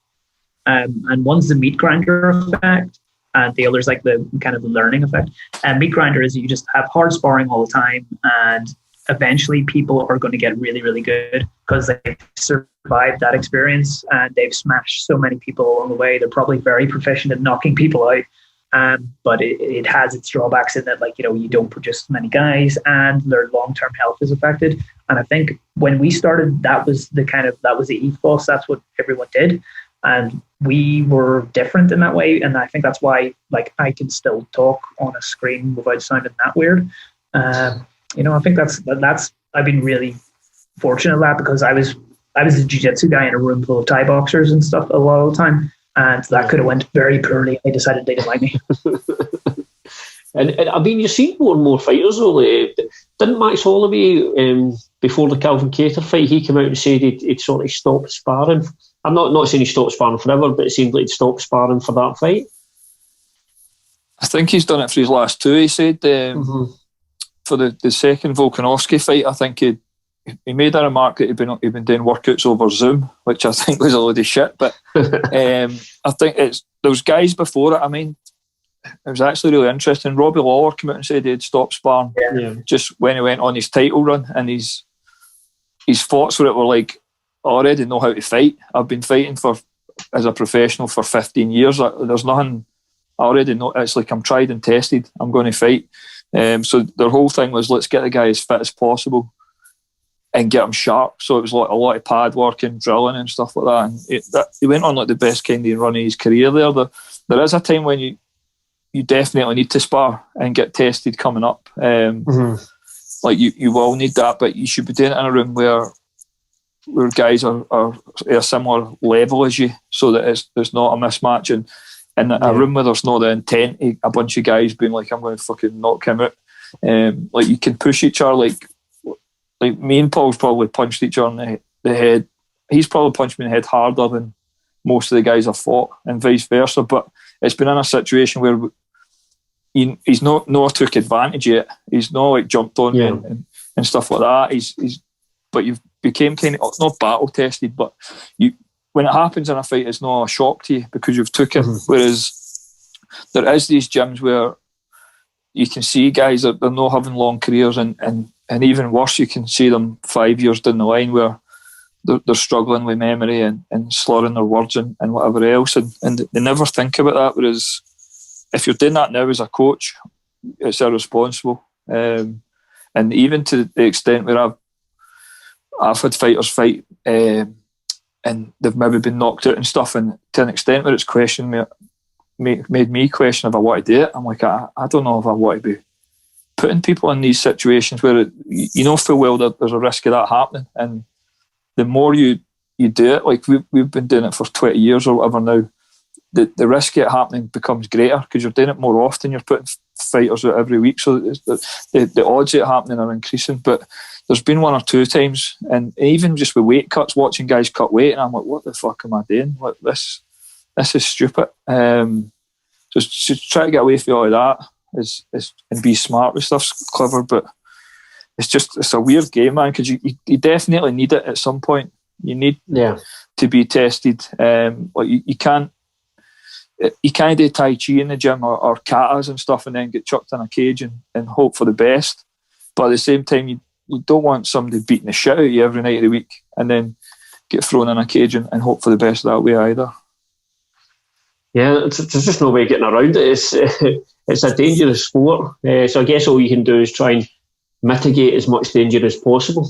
Speaker 2: and one's the meat grinder effect, and the other's like the kind of the learning effect. And meat grinder is you just have hard sparring all the time, and eventually people are going to get really, really good because they've survived that experience and they've smashed so many people along the way. They're probably very proficient at knocking people out, but it has its drawbacks in that, like, you know, you don't produce many guys and their long-term health is affected. And I think when we started, that was the ethos. That's what everyone did, and we were different in that way. And I think that's why, like, I can still talk on a screen without sounding that weird. You know, I think that's I've been really fortunate at that, because I was a jiu-jitsu guy in a room full of Thai boxers and stuff a lot of the time, and that could have went very poorly. They decided they didn't like me.
Speaker 1: and I mean, you've seen more and more fighters though. Didn't Max Holloway, before the Calvin Kattar fight, he came out and said he'd sort of stopped sparring I'm not saying he stopped sparring forever, but it seemed like he'd stopped sparring for that fight.
Speaker 3: I think he's done it for his last two. He said for the second Volkanovski fight, I think he made a remark that he'd been doing workouts over Zoom, which I think was a load of shit. But I think there was guys before it. I mean, it was actually really interesting. Robbie Lawler came out and said he'd stopped sparring just when he went on his title run, and his thoughts were like, I already know how to fight. I've been fighting as a professional for 15 years. There's nothing. I already know. It's like I'm tried and tested. I'm going to fight. So their whole thing was, let's get the guy as fit as possible and get him sharp. So it was like a lot of pad work and drilling and stuff like that. And he went on like the best kind of run of his career there. There is a time when you definitely need to spar and get tested coming up. Like you will need that, but you should be doing it in a room where guys are at a similar level as you, so that there's not a mismatch. And in a room where there's not the intent of a bunch of guys being like, I'm going to fucking knock him out. Like you can push each other. Like me and Paul's probably punched each other in the head. He's probably punched me in the head harder than most of the guys I've fought, and vice versa. But it's been in a situation where he's not took advantage yet. He's not like jumped on me and stuff like that. But you've became kind of not battle tested, but when it happens in a fight, it's not a shock to you because you've took it. Whereas there is these gyms where you can see guys that they're not having long careers, and even worse, you can see them 5 years down the line where they're struggling with memory and slurring their words and whatever else, and they never think about that. Whereas if you're doing that now as a coach, it's irresponsible. And even to the extent where I've had fighters fight and they've maybe been knocked out and stuff, and to an extent where it's questioned made me question if I want to do it. I'm like, I don't know if I want to be putting people in these situations where you know full well that there's a risk of that happening. And the more you do it, like we've been doing it for 20 years or whatever now, the risk of it happening becomes greater because you're doing it more often. You're putting fighters out every week, so the odds of it happening are increasing. But there's been one or two times, and even just with weight cuts, watching guys cut weight, and I'm like, what the fuck am I doing? Like this is stupid. Just try to get away from all of that and be smart with stuff's clever, but it's a weird game, man, because you definitely need it at some point. You need to be tested. Like you can't do Tai Chi in the gym or katas and stuff and then get chucked in a cage and hope for the best. But at the same time, you don't want somebody beating the shit out of you every night of the week and then get thrown in a cage and hope for the best that way either.
Speaker 1: Yeah, there's just no way of getting around it. It's a dangerous sport. So I guess all you can do is try and mitigate as much danger as possible.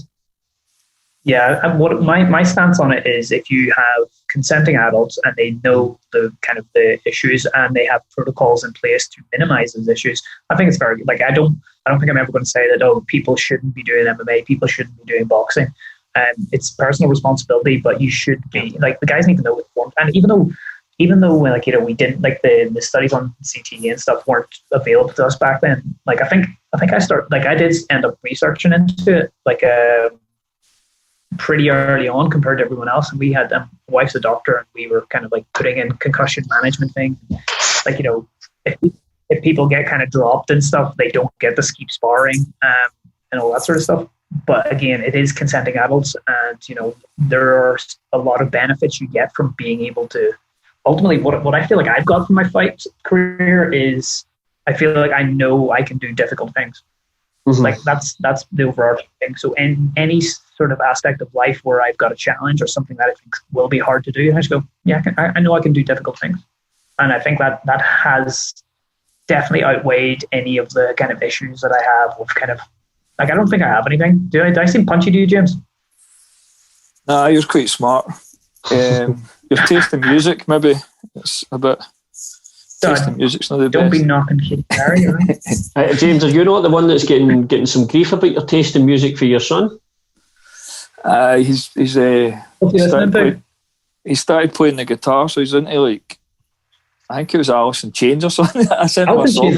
Speaker 2: Yeah, and what my stance on it is, if you have consenting adults and they know the kind of the issues and they have protocols in place to minimize those issues, I think it's very, like, I don't think I'm ever going to say that, people shouldn't be doing MMA, people shouldn't be doing boxing. It's personal responsibility, but you should be, like, the guys need to know what, and even though like, we didn't, like, the studies on CTE and stuff weren't available to us back then. Like, I think I did end up researching into it, like, pretty early on compared to everyone else. And we had my wife's a doctor, and we were kind of like putting in concussion management thing. Like, if people get kind of dropped and stuff, they don't get to keep sparring and all that sort of stuff. But again, it is consenting adults, and there are a lot of benefits you get from being able to. Ultimately, what I feel like I've got from my fight career is I feel like I know I can do difficult things. Mm-hmm. Like that's the overarching thing. So in any sort of aspect of life where I've got a challenge or something that I think will be hard to do, I just go, I know I can do difficult things. And I think that has definitely outweighed any of the kind of issues that I have with kind of, like, I don't think I have anything. Do I seem punchy to you, James?
Speaker 3: Nah, you're quite smart. Your taste in music, maybe it's a bit. Taste in music's not the best.
Speaker 2: Don't be knocking Katie Perry, right?
Speaker 1: James, are you not the one that's getting some grief about your taste in music for your son?
Speaker 3: He started playing the guitar, so he's into, like, I think it was Alice in Chains or something. I sent him a song.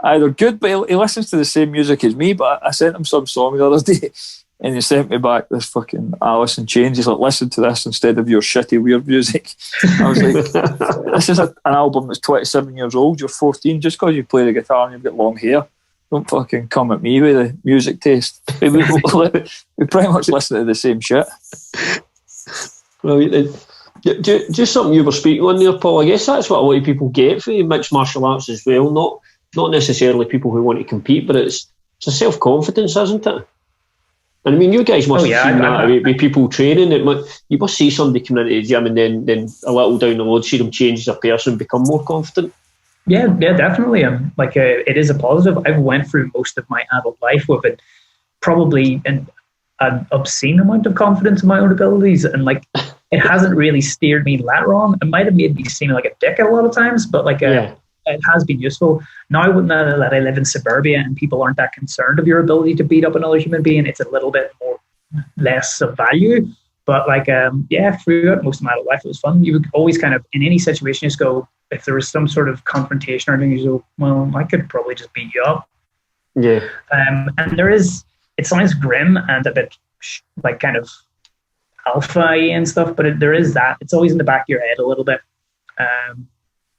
Speaker 3: They're good, but he listens to the same music as me. But I sent him some song the other day, And he sent me back this fucking Alice in Chains. He's like, listen to this instead of your shitty weird music. I was like, this is an album that's 27 years old. You're 14. Just because you play the guitar and you've got long hair, don't fucking come at me with a music taste. We pretty much listen to the same shit.
Speaker 1: Right. Just something you were speaking on there, Paul. I guess that's what a lot of people get for mixed martial arts as well. Not necessarily people who want to compete, but it's a self-confidence, isn't it? And I mean, you guys must have seen that with people training. You must see somebody coming into the gym and then a little down the road, see them change as a person, become more confident.
Speaker 2: Yeah, definitely. It is a positive. I've went through most of my adult life with it, probably an obscene amount of confidence in my own abilities, and like it hasn't really steered me that wrong. It might have made me seem like a dick a lot of times, but it has been useful. Now that I live in suburbia and people aren't that concerned of your ability to beat up another human being, it's a little bit less of value. But throughout most of my adult life, it was fun. You would always kind of, in any situation, just go, if there was some sort of confrontation or anything, you go, well, I could probably just beat you up.
Speaker 1: Yeah.
Speaker 2: And it sounds grim and a bit like kind of alpha-y and stuff, but there is that. It's always in the back of your head a little bit.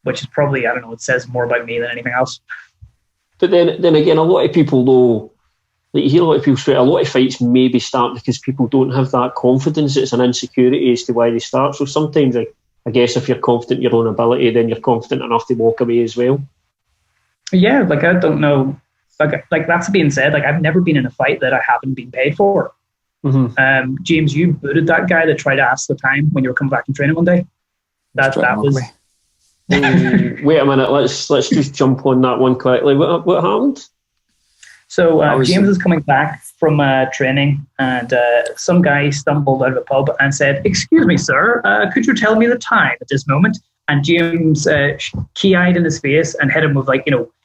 Speaker 2: Which is probably, I don't know, it says more about me than anything else.
Speaker 1: But then again, a lot of people, though, like you hear a lot of people say, a lot of fights maybe start because people don't have that confidence. It's an insecurity as to why they start. So sometimes, I guess, if you're confident in your own ability, then you're confident enough to walk away as well.
Speaker 2: Yeah, I don't know. Like that's being said, I've never been in a fight that I haven't been paid for. Mm-hmm. James, you booted that guy that tried to ask the time when you were coming back from training one day. That was...
Speaker 1: Wait a minute, let's just jump on that one quickly. What happened?
Speaker 2: So James is coming back from training, and some guy stumbled out of a pub and said, "Excuse me, sir, could you tell me the time at this moment?" And James key-eyed in his face and hit him with,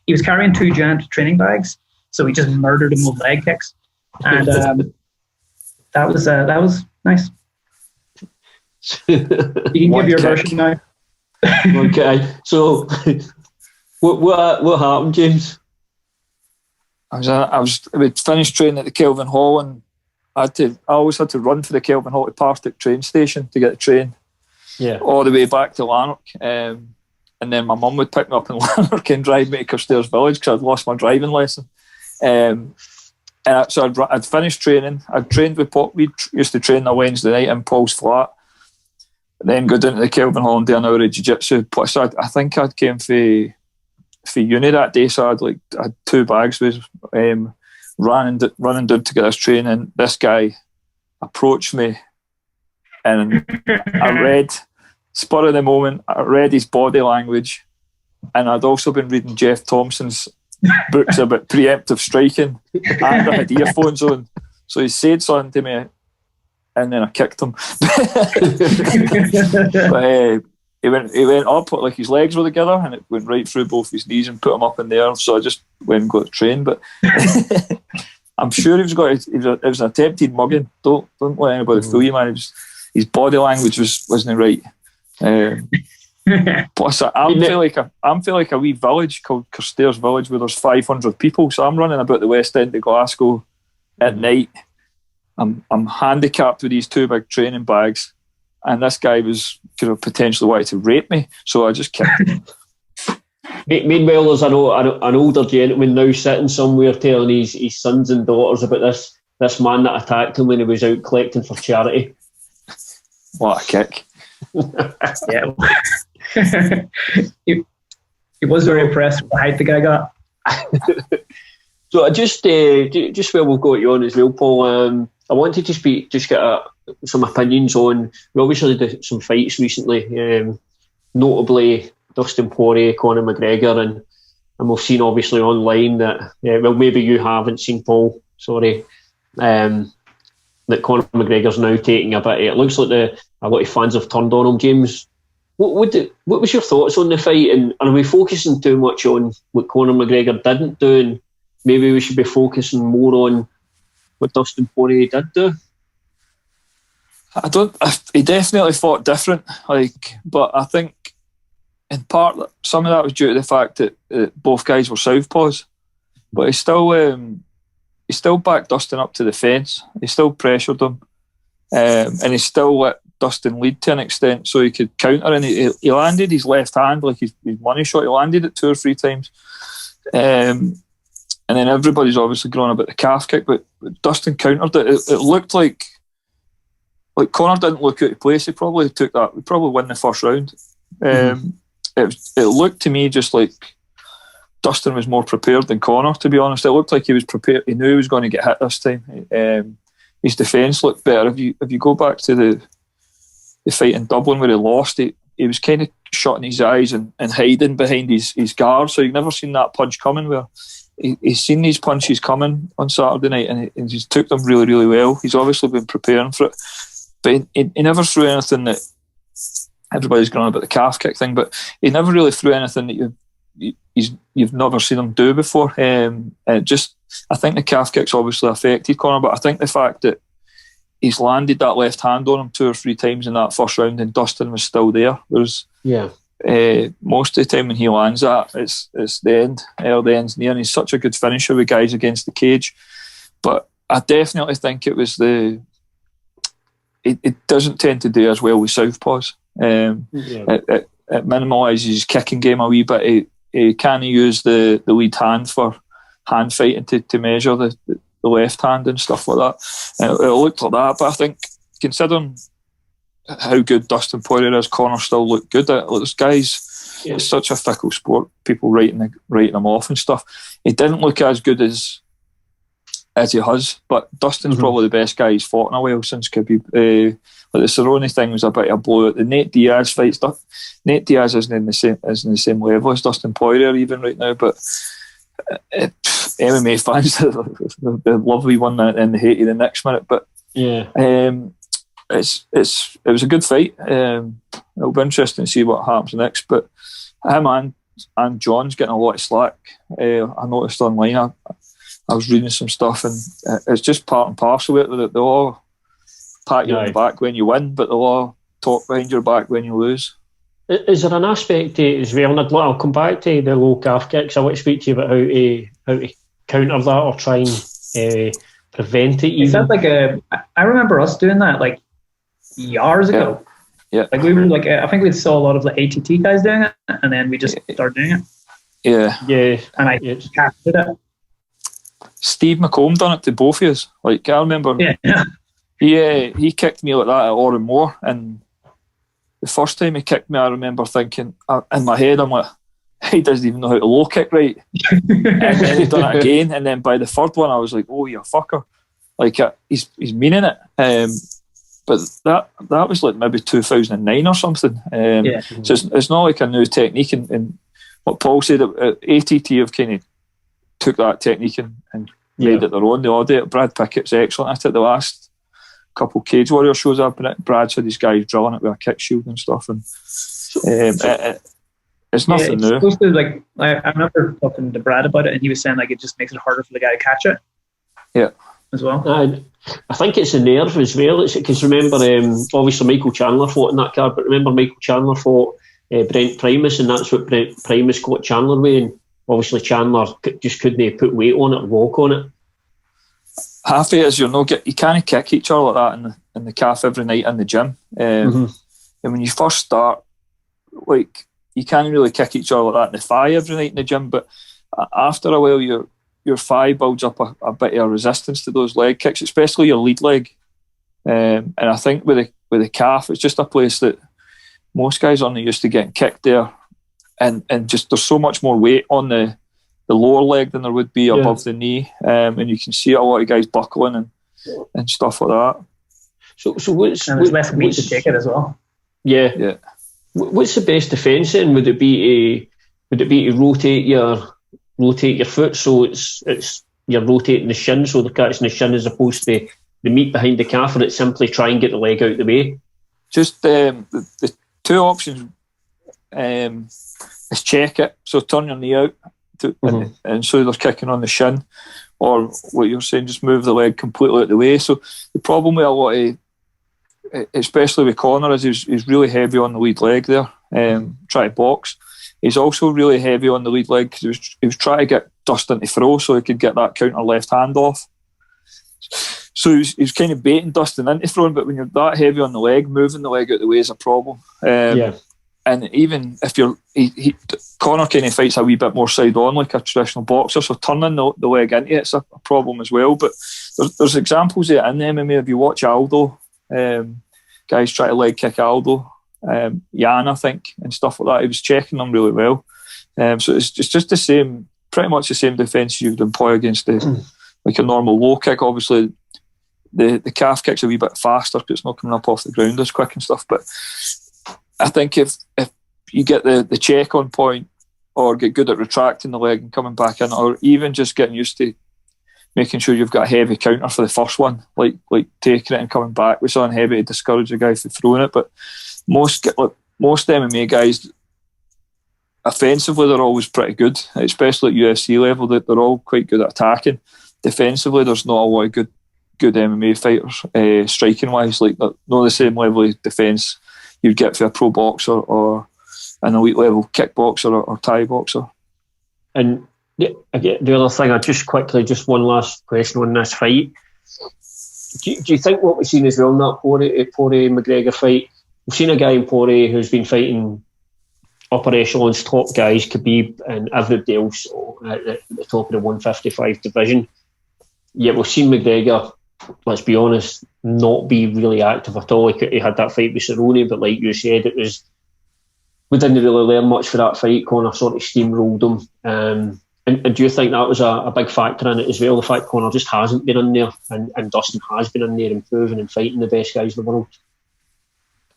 Speaker 2: he was carrying 2 giant training bags, so he just murdered him with leg kicks. And that was nice. You can give your version now.
Speaker 1: Okay, so what happened, James?
Speaker 3: We'd finished training at the Kelvin Hall, and I always had to run for the Kelvin Hall to Partick train station to get the train, all the way back to Lanark, and then my mum would pick me up in Lanark and drive me to Carstairs Village because I'd lost my driving lesson, so I'd finished training. I'd trained with Paul. We used to train on a Wednesday night in Paul's flat. Then go down to the Kelvin Hall and do an hour of jiu-jitsu. Plus, I think I'd came for uni that day, so I had 2 bags. Was running down to get this train, and this guy approached me, and I read, spur of the moment, I read his body language, and I'd also been reading Jeff Thompson's books about preemptive striking, and I had earphones on, so he said something to me. And then I kicked him. But he went up, like his legs were together, and it went right through both his knees and put him up in the air. So I just went and got the train. But I'm sure it was an attempted mugging. Don't let anybody fool you, man. His body language wasn't right. Plus, I'm feel like a wee village called Carstairs Village where there's 500 people. So I'm running about the West End of Glasgow at night. I'm handicapped with these 2 big training bags, and this guy was potentially wanting to rape me, so I just kicked him.
Speaker 1: Meanwhile, there's an older gentleman now sitting somewhere telling his sons and daughters about this man that attacked him when he was out collecting for charity.
Speaker 3: What a kick.
Speaker 2: Yeah. He was very impressed with the height the guy got.
Speaker 1: So I just while we've got you on as well, Paul, I wanted to get some opinions on. We obviously did some fights recently, notably Dustin Poirier, Conor McGregor, and we've seen obviously online that maybe you haven't seen, Paul. Sorry, that Conor McGregor's now taking a bit. It looks like a lot of fans have turned on him. James, what was your thoughts on the fight? And are we focusing too much on what Conor McGregor didn't do? And maybe we should be focusing more on what Dustin Poirier did do.
Speaker 3: He definitely fought different, but I think in part some of that was due to the fact that both guys were southpaws. But he still he still backed Dustin up to the fence. He still pressured him, and he still let Dustin lead to an extent so he could counter. And he landed his left hand like his money shot. He landed it 2 or 3 times. And then everybody's obviously grown about the calf kick, but Dustin countered it. It looked like Conor didn't look out of place. He probably took that. We probably won the first round. It looked to me just like Dustin was more prepared than Conor, to be honest. It looked like he was prepared. He knew he was going to get hit this time. His defence looked better. If you go back to the fight in Dublin where he lost, he was kind of shutting his eyes and hiding behind his guard, so you've never seen that punch coming, where he's seen these punches coming on Saturday night and he's took them really, really well. He's obviously been preparing for it, but he never threw anything that everybody's going on about the calf kick thing, but he never really threw anything that you've never seen him do before. I think the calf kick's obviously affected Conor, but I think the fact that he's landed that left hand on him 2 or 3 times in that first round and Dustin was still there. Whereas most of the time when he lands that, it's the end, or the end's near, and he's such a good finisher with guys against the cage. But I definitely think it was it doesn't tend to do as well with southpaws. It minimalises his kicking game a wee bit. He can't use the lead hand for hand fighting to measure the left hand and stuff like that. It looked like that, but I think considering how good Dustin Poirier is, Conor still looked good. This guy's it's such a fickle sport. People writing him off and stuff. He didn't look as good as he has, but Dustin's probably the best guy he's fought in a while since Khabib. Like the Cerrone thing was a bit of a blowout. The Nate Diaz fight, Nate Diaz isn't in the same level as Dustin Poirier even right now, but MMA fans they love we won that and they hate you the next minute. But it was a good fight. It'll be interesting to see what happens next. But him and John's getting a lot of slack. I noticed online. I was reading some stuff, and it's just part and parcel of it. They'll all pat you on the back when you win, but they'll all talk behind your back when you lose.
Speaker 4: Is there an aspect to it as well? And I'll come back to the low calf kicks. I want to speak to you about how to counter that or try and prevent it.
Speaker 2: Is that like I remember us doing that like years ago.
Speaker 3: Yeah.
Speaker 2: Like we were like, I think we saw a lot of the ATT guys doing it, and then we just started doing it.
Speaker 3: Yeah.
Speaker 2: And I captured it.
Speaker 3: Steve McComb done it to both of us. Like I remember, he kicked me like that at Oran Moore, and the first time he kicked me, I remember thinking in my head, I'm like, he doesn't even know how to low kick right. And then he done it again, and then by the third one, I was like, oh, you fucker! Like he's meaning it. But that was like maybe 2009 or something. So it's not like a new technique. And what Paul said, ATT have kind of took that technique and made it their own. They audit it. Brad Pickett's excellent at it. The last couple Cage Warriors shows up in it, Brad's had these guys drilling it with a kick shield and stuff. And it's nothing new.
Speaker 2: Supposed to, like, I remember talking to Brad about it, and he was saying like it just makes it harder for the guy to catch it. Yeah, as well.
Speaker 4: I think it's the nerve as well. It's because remember, obviously Michael Chandler fought in that card, but remember Michael Chandler fought Brent Primus, and that's what Brent Primus got Chandler with. And obviously Chandler just couldn't put weight on it, walk on it.
Speaker 3: Half of it is you can't kick each other like that in the calf every night in the gym. And when you first start, like, you can't really kick each other like that in the thigh every night in the gym. But after a while, your thigh builds up a bit of a resistance to those leg kicks, especially your lead leg. And I think with the calf, it's just a place that most guys aren't used to getting kicked there, and just there's so much more weight on the lower leg than there would be above the knee, and you can see a lot of guys buckling and stuff like that.
Speaker 2: So there's less weight to take it as well.
Speaker 4: Yeah. What's the best defence then? Would it be to rotate your foot so it's you're rotating the shin so they're catching the shin as opposed to the meat behind the calf, or it's simply try and get the leg out of the way?
Speaker 3: Just the two options is check it, so turn your knee out and so they're kicking on the shin, or what you're saying, just move the leg completely out of the way. So the problem with a lot of, especially with Conor, is he's really heavy on the lead leg there, try to box. He's also really heavy on the lead leg because he was trying to get Dustin to throw so he could get that counter left hand off. So he was kind of baiting Dustin into throwing, but when you're that heavy on the leg, moving the leg out the way is a problem. And even if you're, Conor kind of fights a wee bit more side on like a traditional boxer, so turning the leg into it's a problem as well. But there's examples of it in the MMA. If you watch Aldo, guys try to leg kick Aldo, Jan, I think, and stuff like that, he was checking them really well. So it's just the same, pretty much the same defence you'd employ against like a normal low kick. Obviously, the calf kick's a wee bit faster because it's not coming up off the ground as quick and stuff. But I think if you get the check on point, or get good at retracting the leg and coming back in, or even just getting used to making sure you've got a heavy counter for the first one, like taking it and coming back. We saw in heavy to discourage the guy from throwing it, but most MMA guys, offensively, they're always pretty good, especially at UFC level. They're all quite good at attacking. Defensively, there's not a lot of good MMA fighters, striking wise, like not the same level of defence you'd get for a pro boxer or an elite level kickboxer or Thai boxer.
Speaker 4: And the other thing, just one last question on this fight. Do you think what we've seen as well in that Poirier McGregor fight, we've seen a guy in Poirier who's been fighting upper echelons, top guys, Khabib and everybody else at the top of the 155 division. Yet we've seen McGregor, let's be honest, not be really active at all. He had that fight with Cerrone, but like you said, we didn't really learn much for that fight. Conor sort of steamrolled him. And do you think that was a big factor in it as well? The fact Conor just hasn't been in there, and Dustin has been in there improving and fighting the best guys in the world?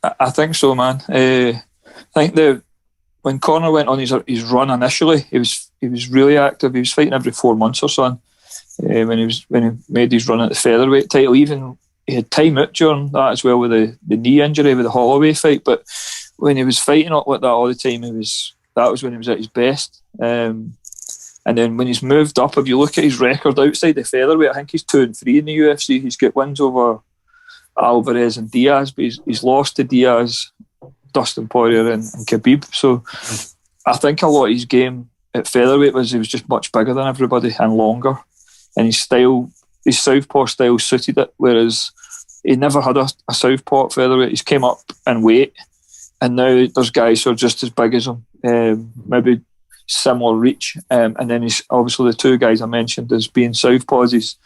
Speaker 3: I think so, man. I think when Conor went on his run initially, he was really active. He was fighting every 4 months or so. When he made his run at the featherweight title, even he had time out during that as well with the knee injury with the Holloway fight. But when he was fighting up like that all the time, that was when he was at his best. And then when he's moved up, if you look at his record outside the featherweight, I think he's 2-3 in the UFC. He's got wins over Alvarez and Diaz, but he's lost to Diaz, Dustin Poirier and Khabib. So I think a lot of his game at featherweight he was just much bigger than everybody and longer. And his southpaw style suited it, whereas he never had a southpaw at featherweight. He's came up in weight, and now there's guys who are just as big as him, maybe similar reach. And then he's obviously the two guys I mentioned as being southpaws.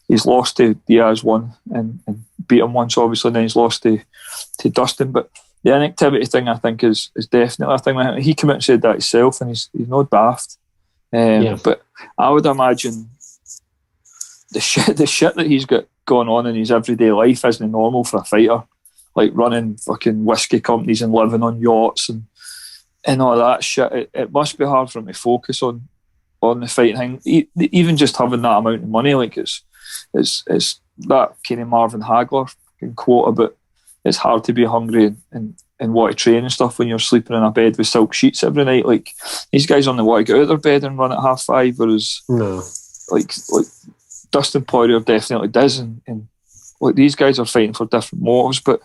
Speaker 3: He's lost to Diaz one and beat him once, obviously, and then he's lost to Dustin. But the inactivity thing, I think, is definitely a thing. He came out and said that himself, and he's not daft. But I would imagine the shit that he's got going on in his everyday life isn't normal for a fighter, like running fucking whiskey companies and living on yachts and all that shit. It must be hard for him to focus on the fighting thing. Even just having that amount of money, like it's that kind of Marvin Hagler quote about it's hard to be hungry and want to train and stuff when you're sleeping in a bed with silk sheets every night. Like these guys only want to get out of their bed and run at 5:30, whereas like Dustin Poirier definitely does, and like these guys are fighting for different motives, but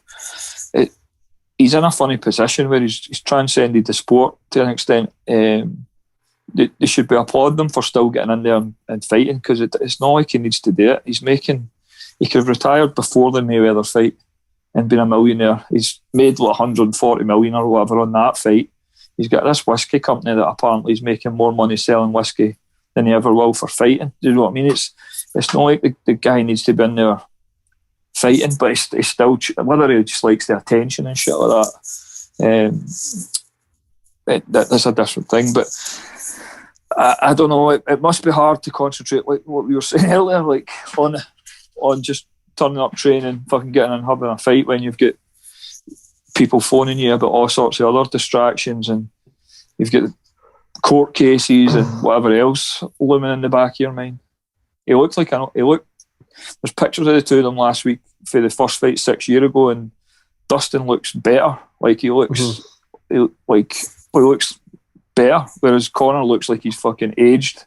Speaker 3: he's in a funny position where he's transcended the sport to an extent. They should be applauding him for still getting in there and fighting, because it's not like he needs to do it. He could have retired before the Mayweather fight and been a millionaire. He's made like 140 million or whatever on that fight. He's got this whiskey company that apparently is making more money selling whiskey than he ever will for fighting. Do you know what I mean? It's not like the guy needs to be in there fighting, but he's still, whether he just likes the attention and shit like that, that's a different thing. But I don't know, it must be hard to concentrate, like what we were saying earlier, like on just turning up training, fucking getting and having a fight when you've got people phoning you about all sorts of other distractions, and you've got court cases and whatever else looming in the back of your mind. There's pictures of the two of them last week for the first fight 6 years ago, and Dustin looks better. Like he looks better, whereas Conor looks like he's fucking aged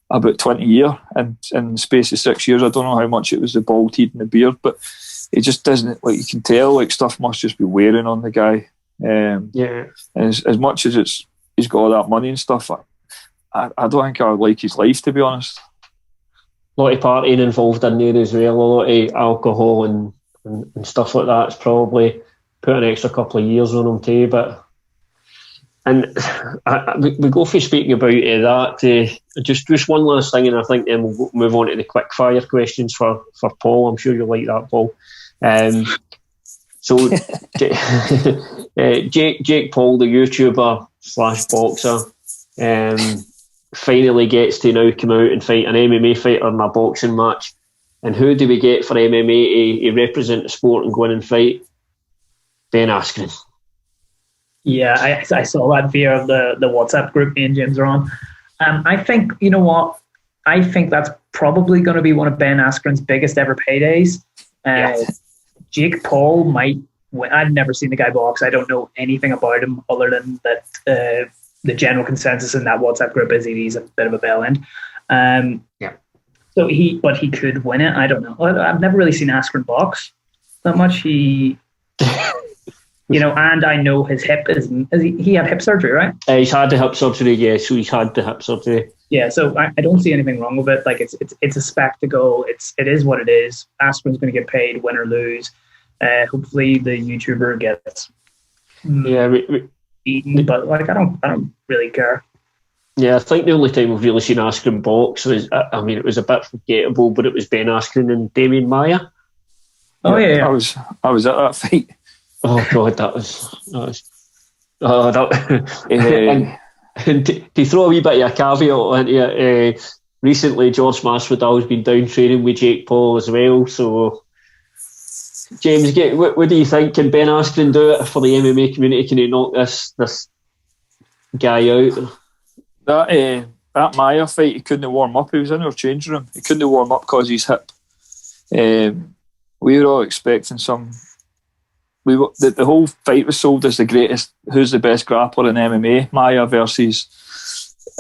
Speaker 3: about 20 years. And in the space of 6 years, I don't know how much it was the bald head and the beard, but it just doesn't, like, you can tell like stuff must just be wearing on the guy. And as much as he's got all that money and stuff, I don't think I would like his life, to be honest.
Speaker 4: lot of partying involved in there as well, a lot of alcohol and stuff like that. It's probably put an extra couple of years on him too, but we go for speaking about that. Just one last thing, and I think then we'll move on to the quick fire questions for Paul. I'm sure you'll like that, Paul. So Jake Paul, the YouTuber / boxer, finally gets to now come out and fight an MMA fighter in a boxing match. And who do we get for MMA to represent the sport and go in and fight? Ben Askren.
Speaker 2: Yeah, I saw that via the WhatsApp group me and James are on. I think, you know what? I think that's probably going to be one of Ben Askren's biggest ever paydays. Jake Paul might win. I've never seen the guy box. I don't know anything about him other than that the general consensus in that WhatsApp group is he's a bit of a bell end. So he could win it. I don't know. I've never really seen Askren box that much. He... and I know his hip he had hip surgery, right?
Speaker 4: He's had the hip surgery, yeah. So he's had the hip surgery.
Speaker 2: Yeah, so I don't see anything wrong with it. Like it's a spectacle. It is what it is. Askren's going to get paid, win or lose. Hopefully the YouTuber gets beaten, but like I don't really care.
Speaker 4: Yeah, I think the only time we've really seen Askren box was, it was a bit forgettable, but it was Ben Askren and Damian Maia.
Speaker 2: Oh yeah.
Speaker 3: I was at that fight.
Speaker 4: Oh God, that was and to throw a wee bit of a caveat into it, recently George Masvidal's been down training with Jake Paul as well. So, James, what do you think? Can Ben Askren do it for the MMA community? Can he knock this guy out?
Speaker 3: That Maia fight, he couldn't warm up. He was in our changing room. He couldn't warm up because of his hip. We were all expecting the whole fight was sold as the greatest, who's the best grappler in MMA, Maia versus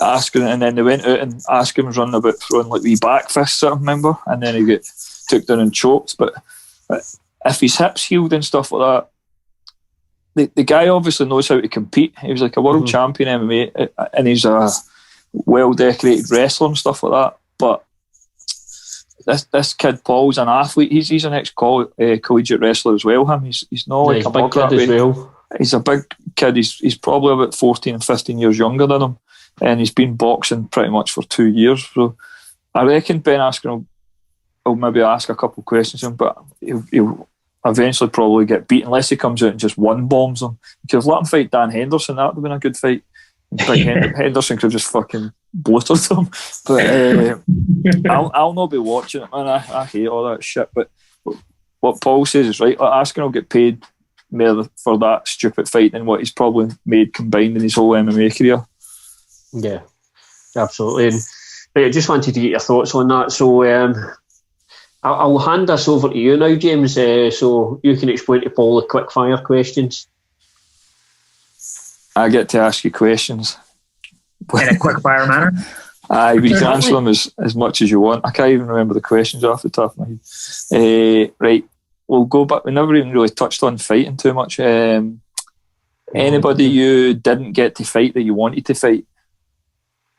Speaker 3: Askren, and then they went out and Askren was running about throwing like wee back fists, I remember, and then he got took down and choked. But if his hips healed and stuff like that, the guy obviously knows how to compete. He was like a world champion MMA, and he's a well-decorated wrestler and stuff like that. But this kid Paul's an athlete. He's an ex-collegiate wrestler as well. He's not like a big kid as well. He's a big kid. He's probably about 14 and 15 years younger than him, and he's been boxing pretty much for 2 years. So I reckon Ben Askren will maybe ask a couple of questions to him, but he'll eventually probably get beat unless he comes out and just one bombs him. Because let him fight Dan Henderson. That would have been a good fight. Henderson could have just fucking bluttered him. But I'll not be watching it, man. I hate all that shit. But what Paul says is right. Askren will get paid more for that stupid fight than what he's probably made combined in his whole MMA career.
Speaker 4: Yeah, absolutely. And I just wanted to get your thoughts on that. So I'll hand this over to you now, James, so you can explain to Paul the quick fire questions.
Speaker 3: I get to ask you questions
Speaker 2: in a quick fire manner.
Speaker 3: Aye, we can answer them as much as you want. I can't even remember the questions off the top of my head. Right, we'll go back. We never even really touched on fighting too much. Anybody you didn't get to fight that you wanted to fight?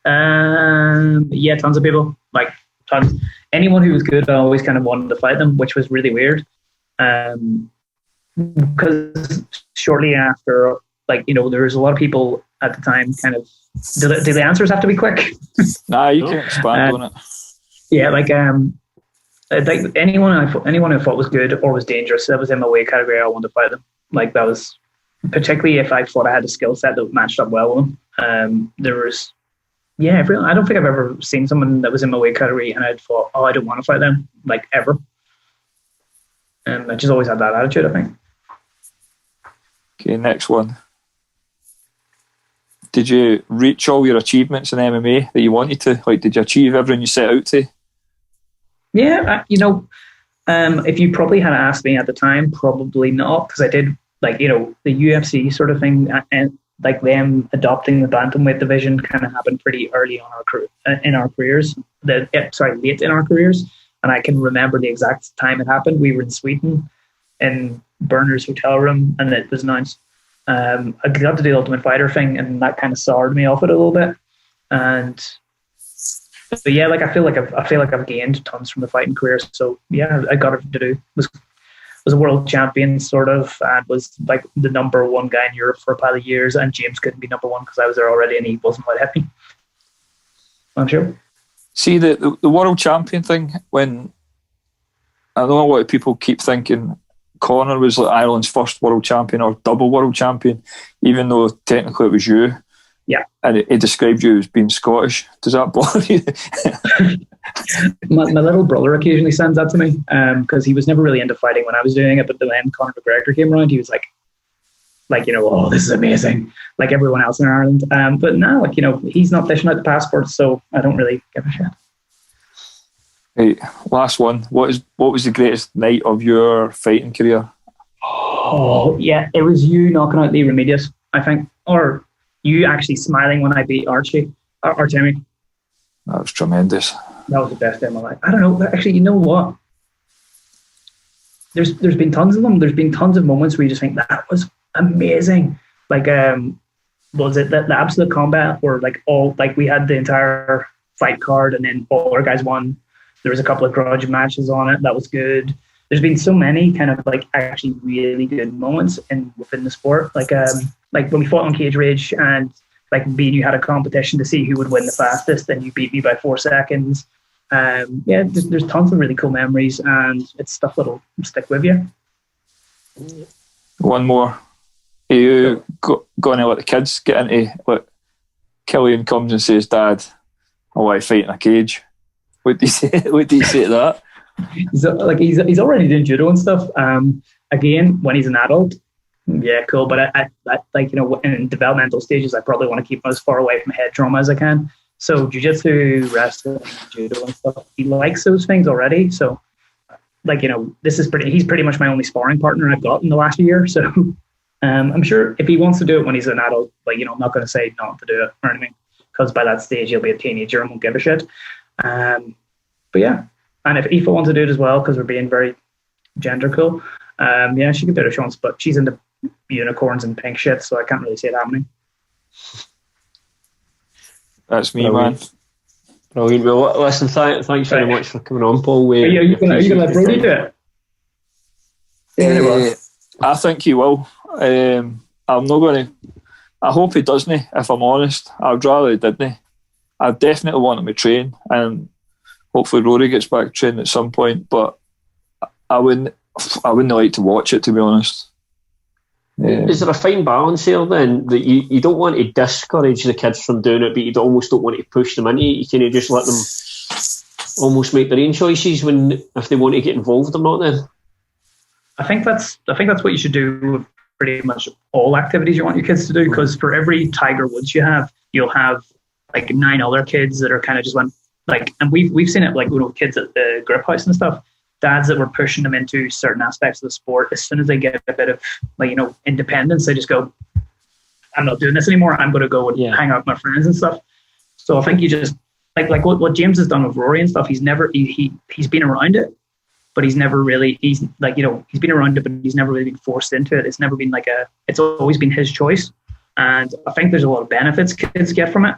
Speaker 2: Yeah, tons of people. Like tons. Anyone who was good, I always kind of wanted to fight them, which was really weird. Because shortly after, there was a lot of people at the time kind of, do the answers have to be quick?
Speaker 3: Nah, you can expand on it.
Speaker 2: Yeah, anyone I thought was good or was dangerous, that was in my weight category, I wanted to fight them. Like that was, particularly if I thought I had a skill set that matched up well with them. I don't think I've ever seen someone that was in my weight category and I'd thought, I don't want to fight them, like ever. And I just always had that attitude, I think.
Speaker 3: Okay, next one. Did you reach all your achievements in MMA that you wanted to? Like, did you achieve everything you set out to?
Speaker 2: Yeah, if you probably had asked me at the time, probably not, because I did, the UFC sort of thing, and like them adopting the bantamweight division kind of happened pretty early on in our careers. Late in our careers, and I can remember the exact time it happened. We were in Sweden, in Berner's hotel room, and it was announced. I got to do the Ultimate Fighter thing, and that kind of soured me off it a little bit. And So yeah, like I feel like I've gained tons from the fighting career. So yeah, I got it to do. Was a world champion sort of, and was like the #1 guy in Europe for a pile of years. And James couldn't be #1 because I was there already, and he wasn't quite happy. I'm sure.
Speaker 3: See the world champion thing. When I don't know what people keep thinking, Connor was like Ireland's first world champion or double world champion, even though technically it was you.
Speaker 2: Yeah.
Speaker 3: And he described you as being Scottish. Does that bother you?
Speaker 2: my little brother occasionally sends that to me because he was never really into fighting when I was doing it. But then Conor McGregor came around, he was like, oh, this is amazing, like everyone else in Ireland. But now, like, he's not fishing out the passports, so I don't really give a shit.
Speaker 3: Right, last one. What was the greatest night of your fighting career?
Speaker 2: Oh yeah, it was you knocking out Lee Remedios, I think, or you actually smiling when I beat Artemmy.
Speaker 3: That was tremendous.
Speaker 2: That was the best day of my life. I don't know. Actually, you know what? There's been tons of them. There's been tons of moments where you just think that was amazing. Like, was it the absolute combat where we had the entire fight card and then all our guys won. There was a couple of grudge matches on it. That was good. There's been so many kind of like actually really good moments within the sport. Like when we fought on Cage Rage and like me and you had a competition to see who would win the fastest, and you beat me by 4 seconds. There's tons of really cool memories, and it's stuff that'll stick with you.
Speaker 3: One more. Are you going to let the kids get into what Killian comes and says, Dad, I want to fight in a cage? What do you say? What do you say to that?
Speaker 2: He's already doing judo and stuff. Again, when he's an adult, yeah, cool. But I in developmental stages, I probably want to keep him as far away from head trauma as I can. So jiu-jitsu, wrestling, judo and stuff, he likes those things already. So, he's pretty much my only sparring partner I've got in the last year. So, I'm sure if he wants to do it when he's an adult, I'm not going to say not to do it or anything, because by that stage he'll be a teenager and won't give a shit. But yeah, and if Aoife wants to do it as well, because we're being very gender cool, she could do it if she wants, but she's into unicorns and pink shit, so I can't really see it happening.
Speaker 3: That's me, man.
Speaker 4: Brilliant. Well, listen, thanks very much for coming on, Paul.
Speaker 2: Are you going to let Brody do it?
Speaker 3: Yeah, I think he will. I'm not going to. I hope he doesn't, if I'm honest. I'd rather he didn't. I definitely want him to train, and hopefully Rory gets back training at some point, but I wouldn't like to watch it, to be honest.
Speaker 4: Is there a fine balance here then, that you don't want to discourage the kids from doing it, but you almost don't want to push them into it? You can just let them almost make their own choices if they want to get involved or not then?
Speaker 2: I think that's what you should do with pretty much all activities you want your kids to do, because for every Tiger Woods you have, you'll have like 9 other kids that are kind of just went and we've seen it with kids at the Griphouse and stuff. Dads that were pushing them into certain aspects of the sport, as soon as they get a bit of independence, they just go, I'm not doing this anymore. I'm going to go and hang out with my friends and stuff. So I think you just like what James has done with Rory and stuff. He's never he's been around it, but he's never really he's been around it, but he's never really been forced into it. It's never been it's always been his choice, and I think there's a lot of benefits kids get from it.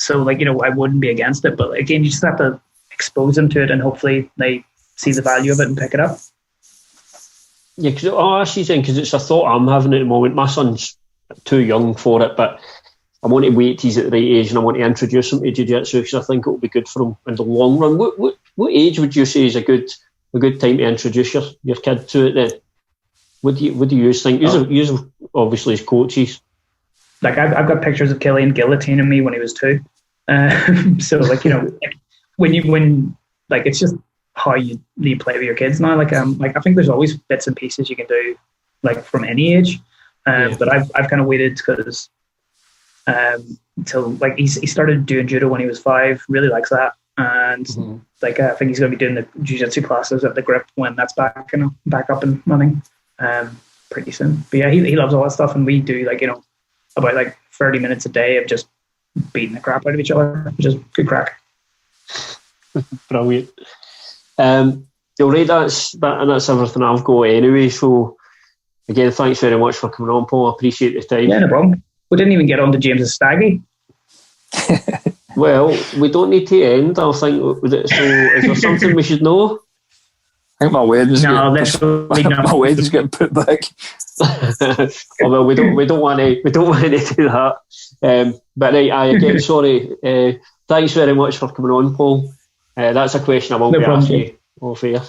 Speaker 2: So I wouldn't be against it, but again, you just have to expose them to it, and hopefully they see the value of it and pick it up.
Speaker 4: Yeah, because I'll ask you then, because it's a thought I'm having at the moment. My son's too young for it, but I want to wait till he's at the right age, and I want to introduce him to jiu-jitsu, because I think it will be good for him in the long run. What age would you say is a good time to introduce your kid to it then? What do you think? You're obviously as coaches.
Speaker 2: Like I've got pictures of Killian guillotining me when he was 2. So when it's just how you play with your kids now. I think there's always bits and pieces you can do from any age. But I've kind of waited because until he started doing judo when he was 5. Really likes that, and I think he's going to be doing the jiu-jitsu classes at the Grip when that's back up and running pretty soon. But yeah, he loves all that stuff, and we do about 30 minutes a day of just beating the crap out of each other, which is good crack.
Speaker 4: Brilliant. All right, that's everything I've got anyway. So again, thanks very much for coming on, Paul. I appreciate the time.
Speaker 2: Yeah, no problem. We didn't even get on to James's staggy.
Speaker 4: Well, we don't need to end. I think. So, is there something we should know?
Speaker 3: I think my wedding's getting put back.
Speaker 4: Oh, well, we don't want to do that. But right, again, sorry. Thanks very much for coming on, Paul. That's a question I won't be asking you off air.